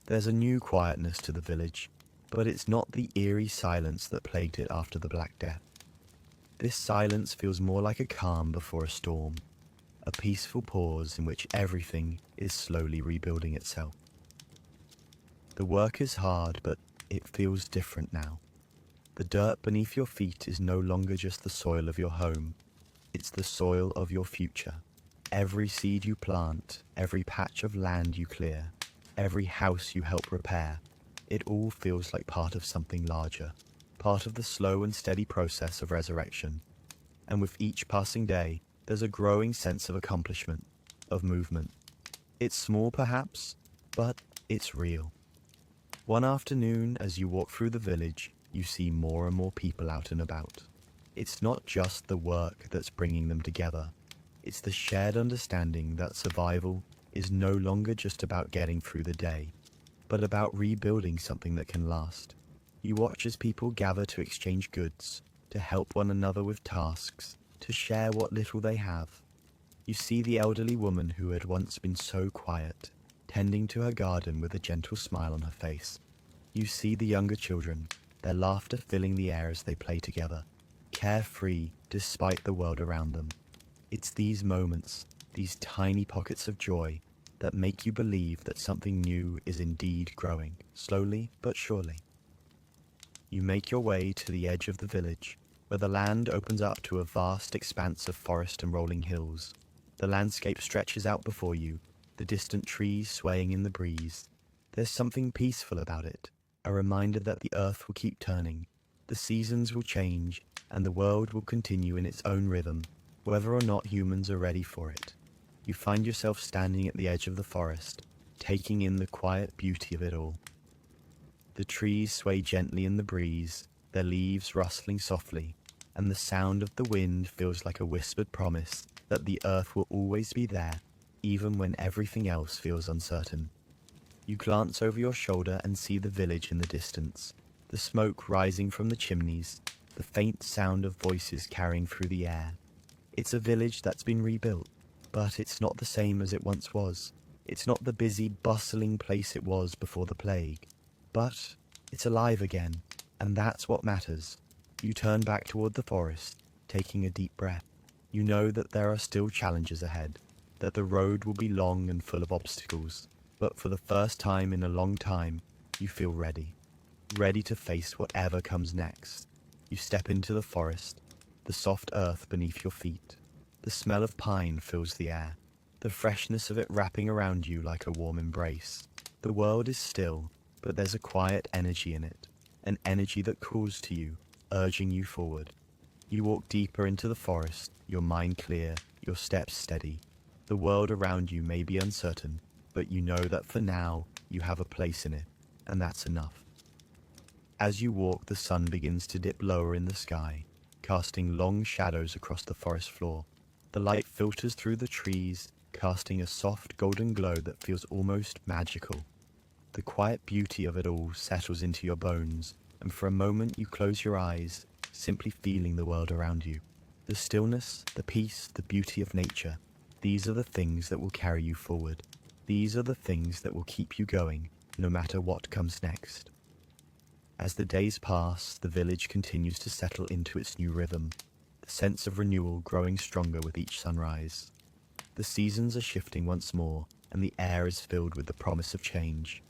There's a new quietness to the village, but it's not the eerie silence that plagued it after the Black Death. This silence feels more like a calm before a storm, a peaceful pause in which everything is slowly rebuilding itself. The work is hard, but it feels different now. The dirt beneath your feet is no longer just the soil of your home, it's the soil of your future. Every seed you plant, every patch of land you clear, every house you help repair, it all feels like part of something larger, part of the slow and steady process of resurrection. And with each passing day, there's a growing sense of accomplishment, of movement. It's small perhaps, but it's real. One afternoon, as you walk through the village, you see more and more people out and about. It's not just the work that's bringing them together. It's the shared understanding that survival is no longer just about getting through the day, but about rebuilding something that can last. You watch as people gather to exchange goods, to help one another with tasks, to share what little they have. You see the elderly woman who had once been so quiet, tending to her garden with a gentle smile on her face. You see the younger children, their laughter filling the air as they play together, carefree despite the world around them. It's these moments, these tiny pockets of joy, that make you believe that something new is indeed growing, slowly but surely. You make your way to the edge of the village, where the land opens up to a vast expanse of forest and rolling hills. The landscape stretches out before you, the distant trees swaying in the breeze. There's something peaceful about it, a reminder that the earth will keep turning, the seasons will change, and the world will continue in its own rhythm, whether or not humans are ready for it. You find yourself standing at the edge of the forest, taking in the quiet beauty of it all. The trees sway gently in the breeze, their leaves rustling softly, and the sound of the wind feels like a whispered promise that the earth will always be there, even when everything else feels uncertain. You glance over your shoulder and see the village in the distance, the smoke rising from the chimneys, the faint sound of voices carrying through the air. It's a village that's been rebuilt, but it's not the same as it once was. It's not the busy, bustling place it was before the plague. But it's alive again, and that's what matters. You turn back toward the forest, taking a deep breath. You know that there are still challenges ahead, that the road will be long and full of obstacles. But for the first time in a long time, you feel ready. Ready to face whatever comes next. You step into the forest, the soft earth beneath your feet. The smell of pine fills the air, the freshness of it wrapping around you like a warm embrace. The world is still, but there's a quiet energy in it, an energy that calls to you, urging you forward. You walk deeper into the forest, your mind clear, your steps steady. The world around you may be uncertain, but you know that for now, you have a place in it, and that's enough. As you walk, the sun begins to dip lower in the sky, casting long shadows across the forest floor. The light filters through the trees, casting a soft golden glow that feels almost magical. The quiet beauty of it all settles into your bones, and for a moment you close your eyes, simply feeling the world around you. The stillness, the peace, the beauty of nature, these are the things that will carry you forward. These are the things that will keep you going, no matter what comes next. As the days pass, the village continues to settle into its new rhythm, the sense of renewal growing stronger with each sunrise. The seasons are shifting once more, and the air is filled with the promise of change.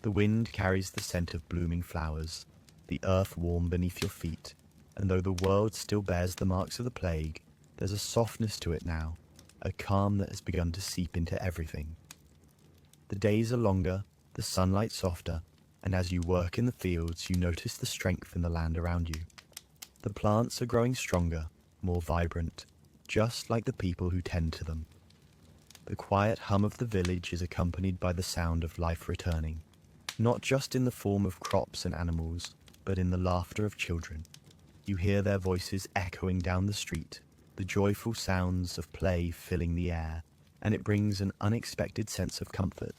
The wind carries the scent of blooming flowers. the earth warm beneath your feet, and though the world still bears the marks of the plague, there's a softness to it now, a calm that has begun to seep into everything. The days are longer, the sunlight softer, and as you work in the fields, you notice the strength in the land around you. The plants are growing stronger, more vibrant, just like the people who tend to them. The quiet hum of the village is accompanied by the sound of life returning, not just in the form of crops and animals, but in the laughter of children. You hear their voices echoing down the street, the joyful sounds of play filling the air, and it brings an unexpected sense of comfort.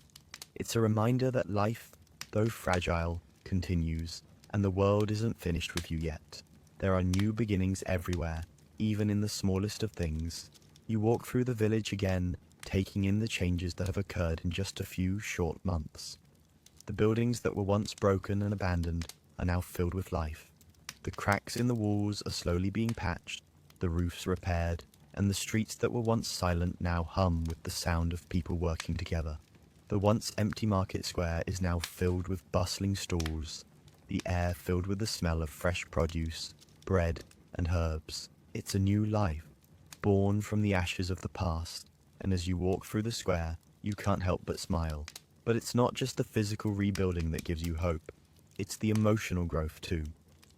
It's a reminder that life, though fragile, continues, and the world isn't finished with you yet. There are new beginnings everywhere, even in the smallest of things. You walk through the village again, taking in the changes that have occurred in just a few short months. The buildings that were once broken and abandoned are now filled with life. The cracks in the walls are slowly being patched, the roofs repaired, and the streets that were once silent now hum with the sound of people working together. The once empty market square is now filled with bustling stalls, the air filled with the smell of fresh produce, bread, and herbs. It's a new life, born from the ashes of the past, and as you walk through the square, you can't help but smile. But it's not just the physical rebuilding that gives you hope, it's the emotional growth too.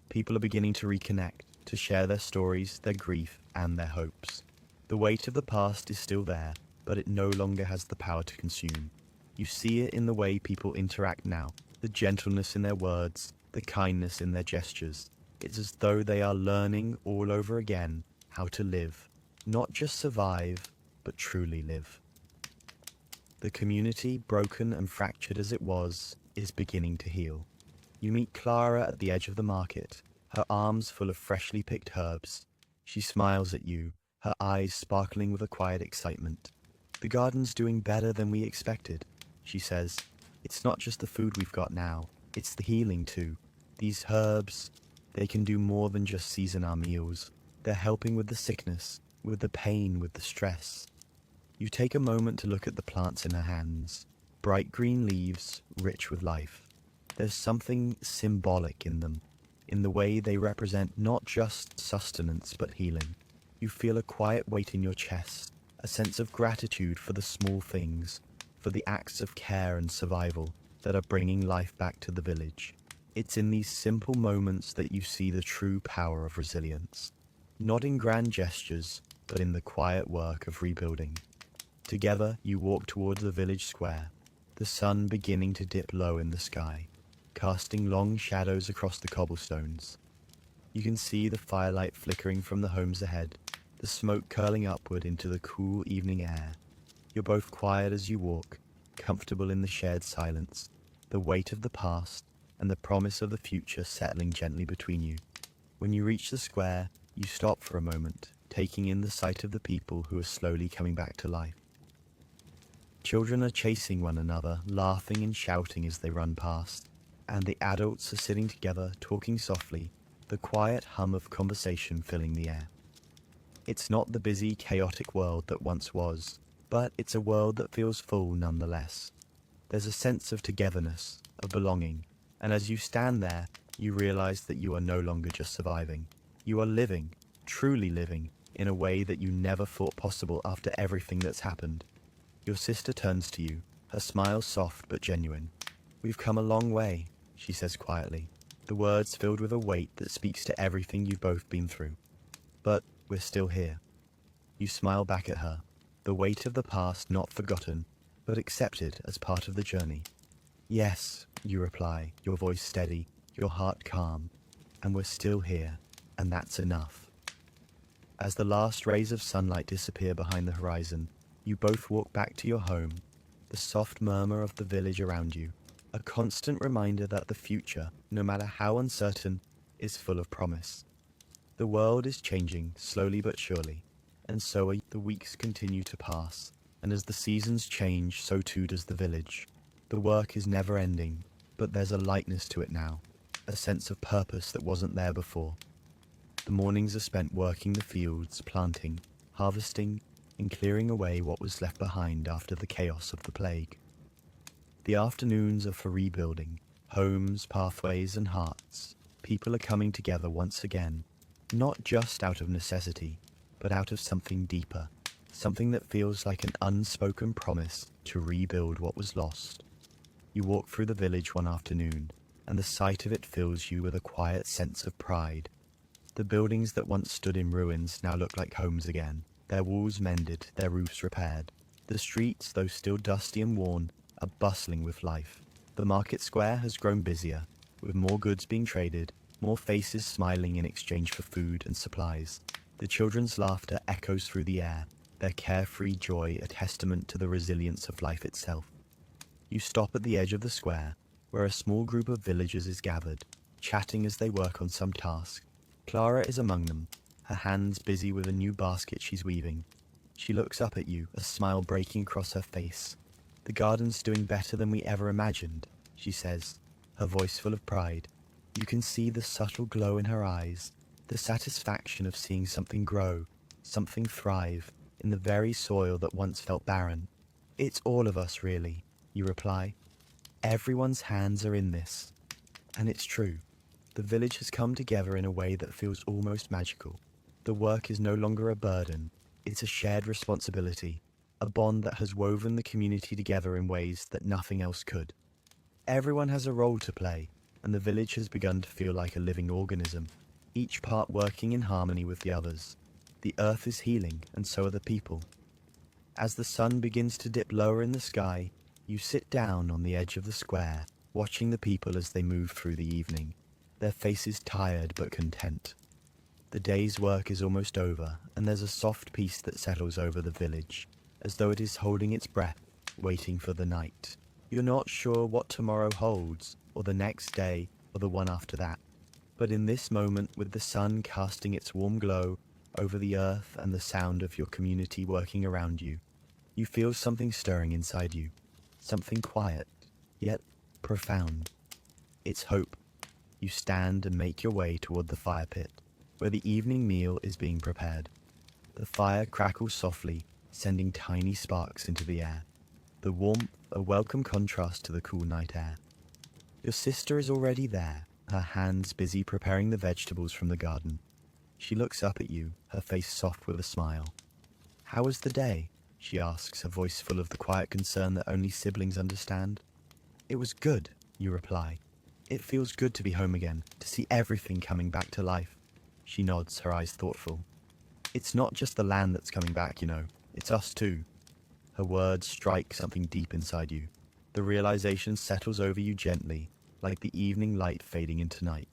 People are beginning to reconnect, to share their stories, their grief, and their hopes. The weight of the past is still there, but it no longer has the power to consume. You see it in the way people interact now, the gentleness in their words, the kindness in their gestures. It's as though they are learning all over again how to live, not just survive, but truly live. The community, broken and fractured as it was, is beginning to heal. You meet Clara at the edge of the market, her arms full of freshly picked herbs. She smiles at you, her eyes sparkling with a quiet excitement. "The garden's doing better than we expected," she says. "It's not just the food we've got now, it's the healing too. These herbs, they can do more than just season our meals. They're helping with the sickness, with the pain, with the stress." You take a moment to look at the plants in her hands. Bright green leaves, rich with life. There's something symbolic in them, in the way they represent not just sustenance but healing. You feel a quiet weight in your chest, a sense of gratitude for the small things, for the acts of care and survival that are bringing life back to the village. It's in these simple moments that you see the true power of resilience. Not in grand gestures, but in the quiet work of rebuilding. Together, you walk towards the village square, the sun beginning to dip low in the sky, casting long shadows across the cobblestones. You can see the firelight flickering from the homes ahead, the smoke curling upward into the cool evening air. You're both quiet as you walk, comfortable in the shared silence, the weight of the past and the promise of the future settling gently between you. When you reach the square, you stop for a moment, taking in the sight of the people who are slowly coming back to life. Children are chasing one another, laughing and shouting as they run past, and the adults are sitting together, talking softly, the quiet hum of conversation filling the air. It's not the busy, chaotic world that once was, but it's a world that feels full nonetheless. There's a sense of togetherness, of belonging, and as you stand there, you realize that you are no longer just surviving. You are living, truly living, in a way that you never thought possible after everything that's happened. Your sister turns to you, her smile soft but genuine. "We've come a long way," she says quietly, the words filled with a weight that speaks to everything you've both been through. "But we're still here." You smile back at her, the weight of the past not forgotten, but accepted as part of the journey. "Yes," you reply, your voice steady, your heart calm, "and we're still here, and that's enough." As the last rays of sunlight disappear behind the horizon, you both walk back to your home, the soft murmur of the village around you, a constant reminder that the future, no matter how uncertain, is full of promise. The world is changing, slowly but surely, and so the weeks continue to pass, and as the seasons change, so too does the village. The work is never ending, but there's a lightness to it now, a sense of purpose that wasn't there before. The mornings are spent working the fields, planting, harvesting, and clearing away what was left behind after the chaos of the plague. The afternoons are for rebuilding, homes, pathways, and hearts. People are coming together once again, not just out of necessity, but out of something deeper, something that feels like an unspoken promise to rebuild what was lost. You walk through the village one afternoon, and the sight of it fills you with a quiet sense of pride. The buildings that once stood in ruins now look like homes again, their walls mended, their roofs repaired. The streets, though still dusty and worn, are bustling with life. The market square has grown busier, with more goods being traded, more faces smiling in exchange for food and supplies. The children's laughter echoes through the air, their carefree joy a testament to the resilience of life itself. You stop at the edge of the square, where a small group of villagers is gathered, chatting as they work on some task. Clara is among them, her hands busy with a new basket she's weaving. She looks up at you, a smile breaking across her face. "The garden's doing better than we ever imagined," she says, her voice full of pride. You can see the subtle glow in her eyes, the satisfaction of seeing something grow, something thrive, in the very soil that once felt barren. "It's all of us, really," you reply. "Everyone's hands are in this." And it's true. The village has come together in a way that feels almost magical. The work is no longer a burden, it's a shared responsibility, a bond that has woven the community together in ways that nothing else could. Everyone has a role to play, and the village has begun to feel like a living organism, each part working in harmony with the others. The earth is healing, and so are the people. As the sun begins to dip lower in the sky, you sit down on the edge of the square, watching the people as they move through the evening, their faces tired but content. The day's work is almost over, and there's a soft peace that settles over the village, as though it is holding its breath, waiting for the night. You're not sure what tomorrow holds, or the next day, or the one after that. But in this moment, with the sun casting its warm glow over the earth and the sound of your community working around you, you feel something stirring inside you, something quiet, yet profound. It's hope. You stand and make your way toward the fire pit, where the evening meal is being prepared. The fire crackles softly, sending tiny sparks into the air. The warmth, a welcome contrast to the cool night air. Your sister is already there, her hands busy preparing the vegetables from the garden. She looks up at you, her face soft with a smile. "How was the day?" she asks, her voice full of the quiet concern that only siblings understand. "It was good," you reply. "It feels good to be home again, to see everything coming back to life." She nods, her eyes thoughtful. "It's not just the land that's coming back, you know. It's us too." Her words strike something deep inside you. The realization settles over you gently, like the evening light fading into night.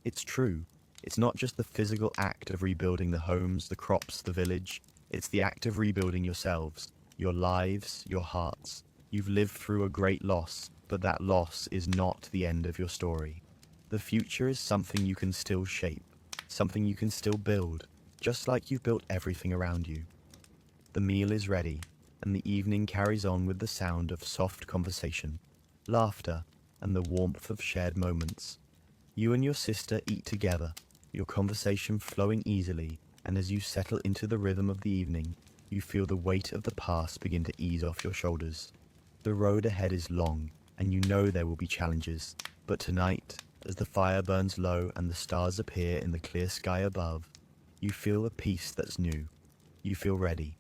It's true. It's not just the physical act of rebuilding the homes, the crops, the village. It's the act of rebuilding yourselves, your lives, your hearts. You've lived through a great loss, but that loss is not the end of your story. The future is something you can still shape, something you can still build, just like you've built everything around you. The meal is ready, and the evening carries on with the sound of soft conversation, laughter, and the warmth of shared moments. You and your sister eat together, your conversation flowing easily, and as you settle into the rhythm of the evening, you feel the weight of the past begin to ease off your shoulders. The road ahead is long, and you know there will be challenges, but tonight, as the fire burns low and the stars appear in the clear sky above, you feel a peace that's new. You feel ready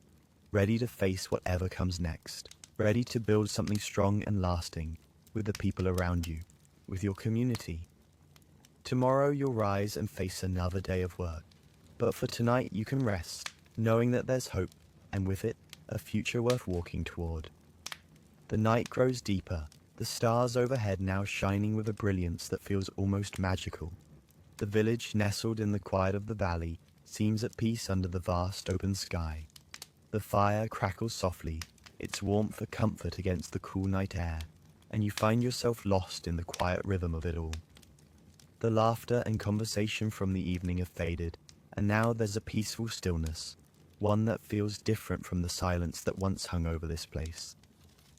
to face whatever comes next, ready to build something strong and lasting with the people around you, with your community. Tomorrow you'll rise and face another day of work, but for tonight you can rest, knowing that there's hope, and with it, a future worth walking toward. The night grows deeper, the stars overhead now shining with a brilliance that feels almost magical. The village, nestled in the quiet of the valley, seems at peace under the vast open sky. The fire crackles softly, its warmth a comfort against the cool night air, and you find yourself lost in the quiet rhythm of it all. The laughter and conversation from the evening have faded, and now there's a peaceful stillness, one that feels different from the silence that once hung over this place.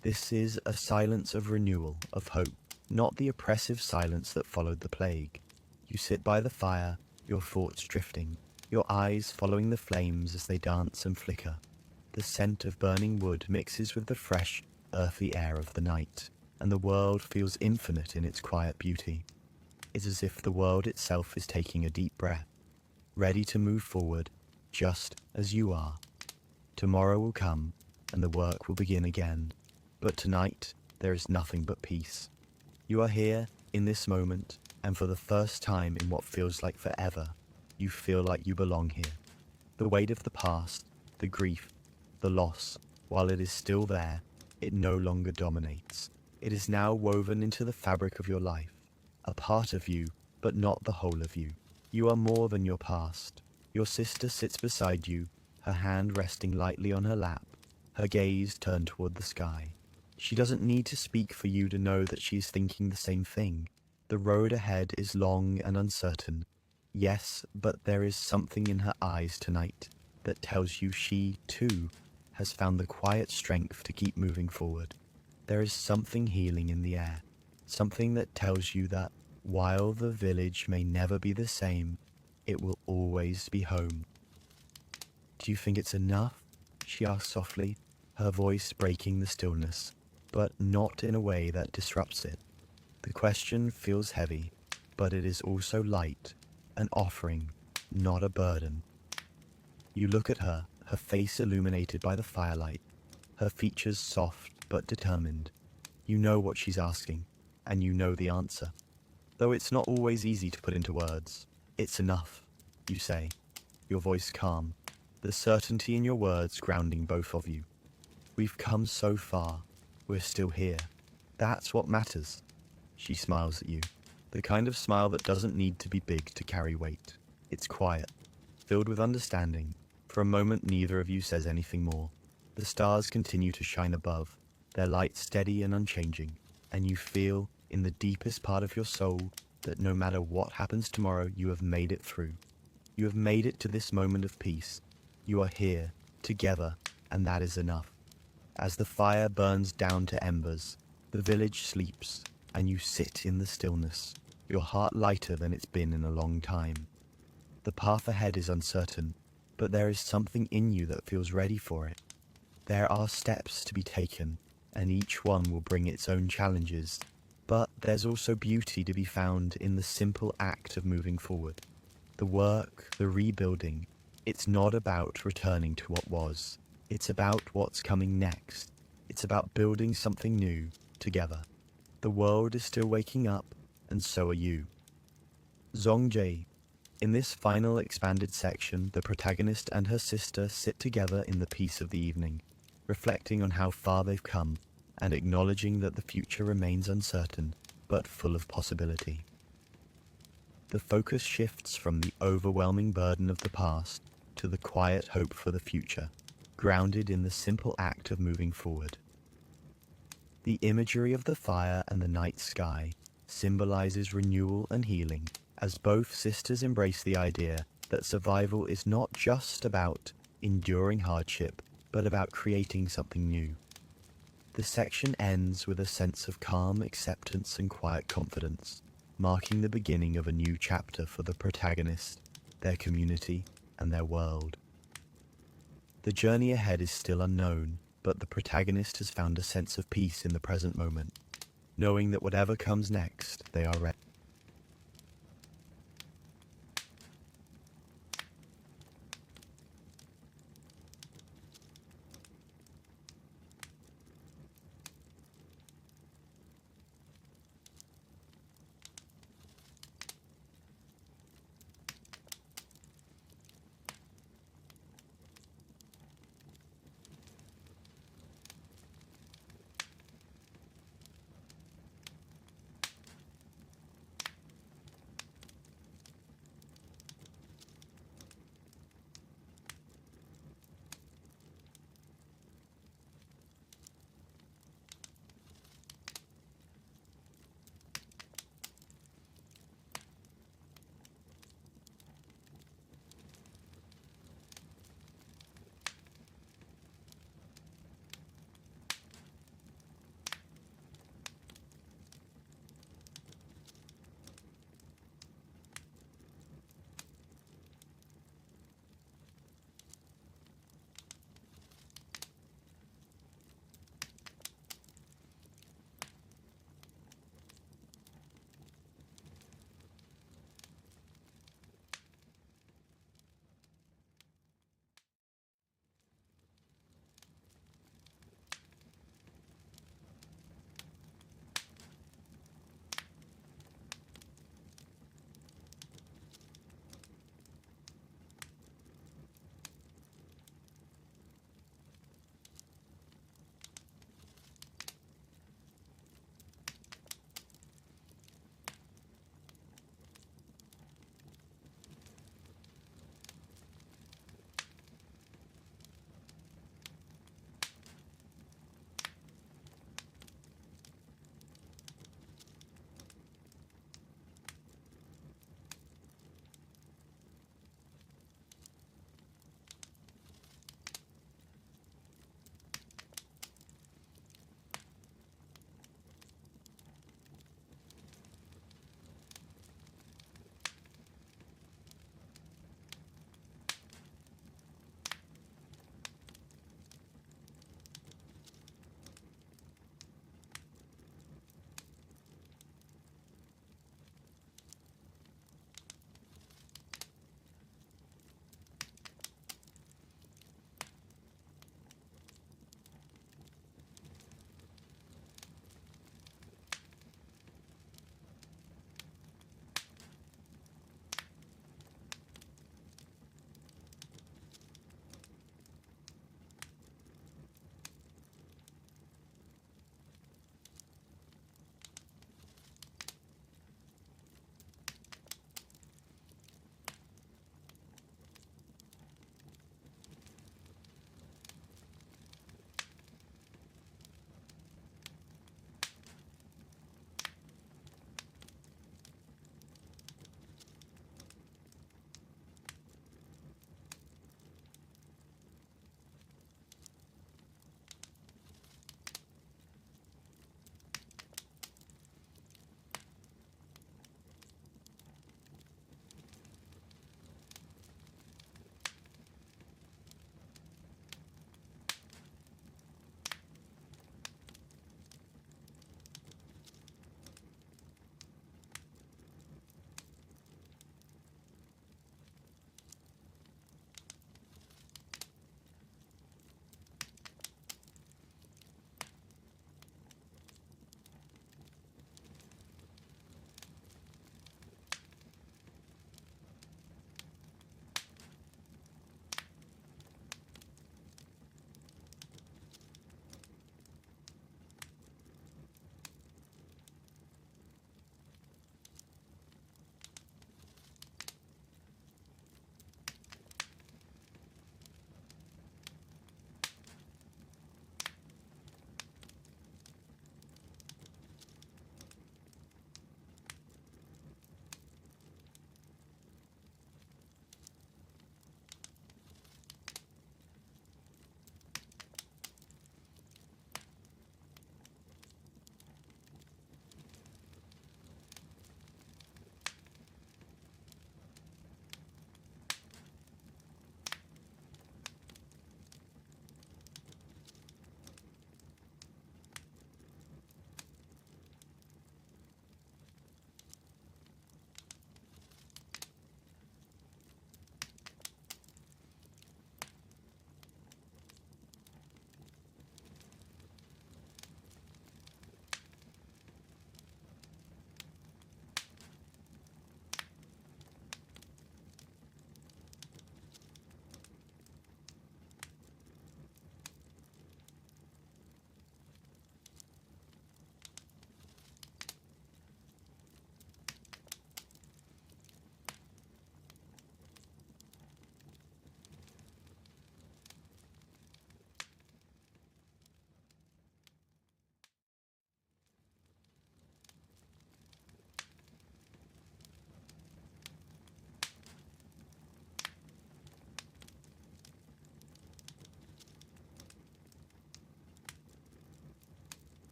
This is a silence of renewal, of hope, not the oppressive silence that followed the plague. You sit by the fire, your thoughts drifting, your eyes following the flames as they dance and flicker. The scent of burning wood mixes with the fresh, earthy air of the night, and the world feels infinite in its quiet beauty. It's as if the world itself is taking a deep breath, ready to move forward, just as you are. Tomorrow will come, and the work will begin again. But tonight, there is nothing but peace. You are here, in this moment, and for the first time in what feels like forever, you feel like you belong here. The weight of the past, the grief, the loss, while it is still there, it no longer dominates. It is now woven into the fabric of your life, a part of you, but not the whole of you. You are more than your past. Your sister sits beside you, her hand resting lightly on her lap, her gaze turned toward the sky. She doesn't need to speak for you to know that she is thinking the same thing. The road ahead is long and uncertain. Yes, but there is something in her eyes tonight that tells you she, too, has found the quiet strength to keep moving forward. There is something healing in the air, something that tells you that, while the village may never be the same, it will always be home. "Do you think it's enough?" she asks softly, her voice breaking the stillness, but not in a way that disrupts it. The question feels heavy, but it is also light, an offering, not a burden. You look at her, her face illuminated by the firelight, her features soft but determined. You know what she's asking, and you know the answer. Though it's not always easy to put into words. "It's enough," you say, your voice calm, the certainty in your words grounding both of you. "We've come so far. We're still here. That's what matters." She smiles at you, the kind of smile that doesn't need to be big to carry weight. It's quiet, filled with understanding. For a moment, neither of you says anything more. The stars continue to shine above, their light steady and unchanging, and you feel, in the deepest part of your soul, that no matter what happens tomorrow, you have made it through. You have made it to this moment of peace. You are here, together, and that is enough. As the fire burns down to embers, the village sleeps, and you sit in the stillness, your heart lighter than it's been in a long time. The path ahead is uncertain, but there is something in you that feels ready for it. There are steps to be taken, and each one will bring its own challenges, but there's also beauty to be found in the simple act of moving forward. The work, the rebuilding, it's not about returning to what was. It's about what's coming next. It's about building something new, together. The world is still waking up, and so are you. Zhongjae. In this final expanded section, the protagonist and her sister sit together in the peace of the evening, reflecting on how far they've come, and acknowledging that the future remains uncertain, but full of possibility. The focus shifts from the overwhelming burden of the past to the quiet hope for the future, grounded in the simple act of moving forward. The imagery of the fire and the night sky symbolizes renewal and healing, as both sisters embrace the idea that survival is not just about enduring hardship, but about creating something new. The section ends with a sense of calm acceptance and quiet confidence, marking the beginning of a new chapter for the protagonist, their community, and their world. The journey ahead is still unknown, but the protagonist has found a sense of peace in the present moment, knowing that whatever comes next, they are ready.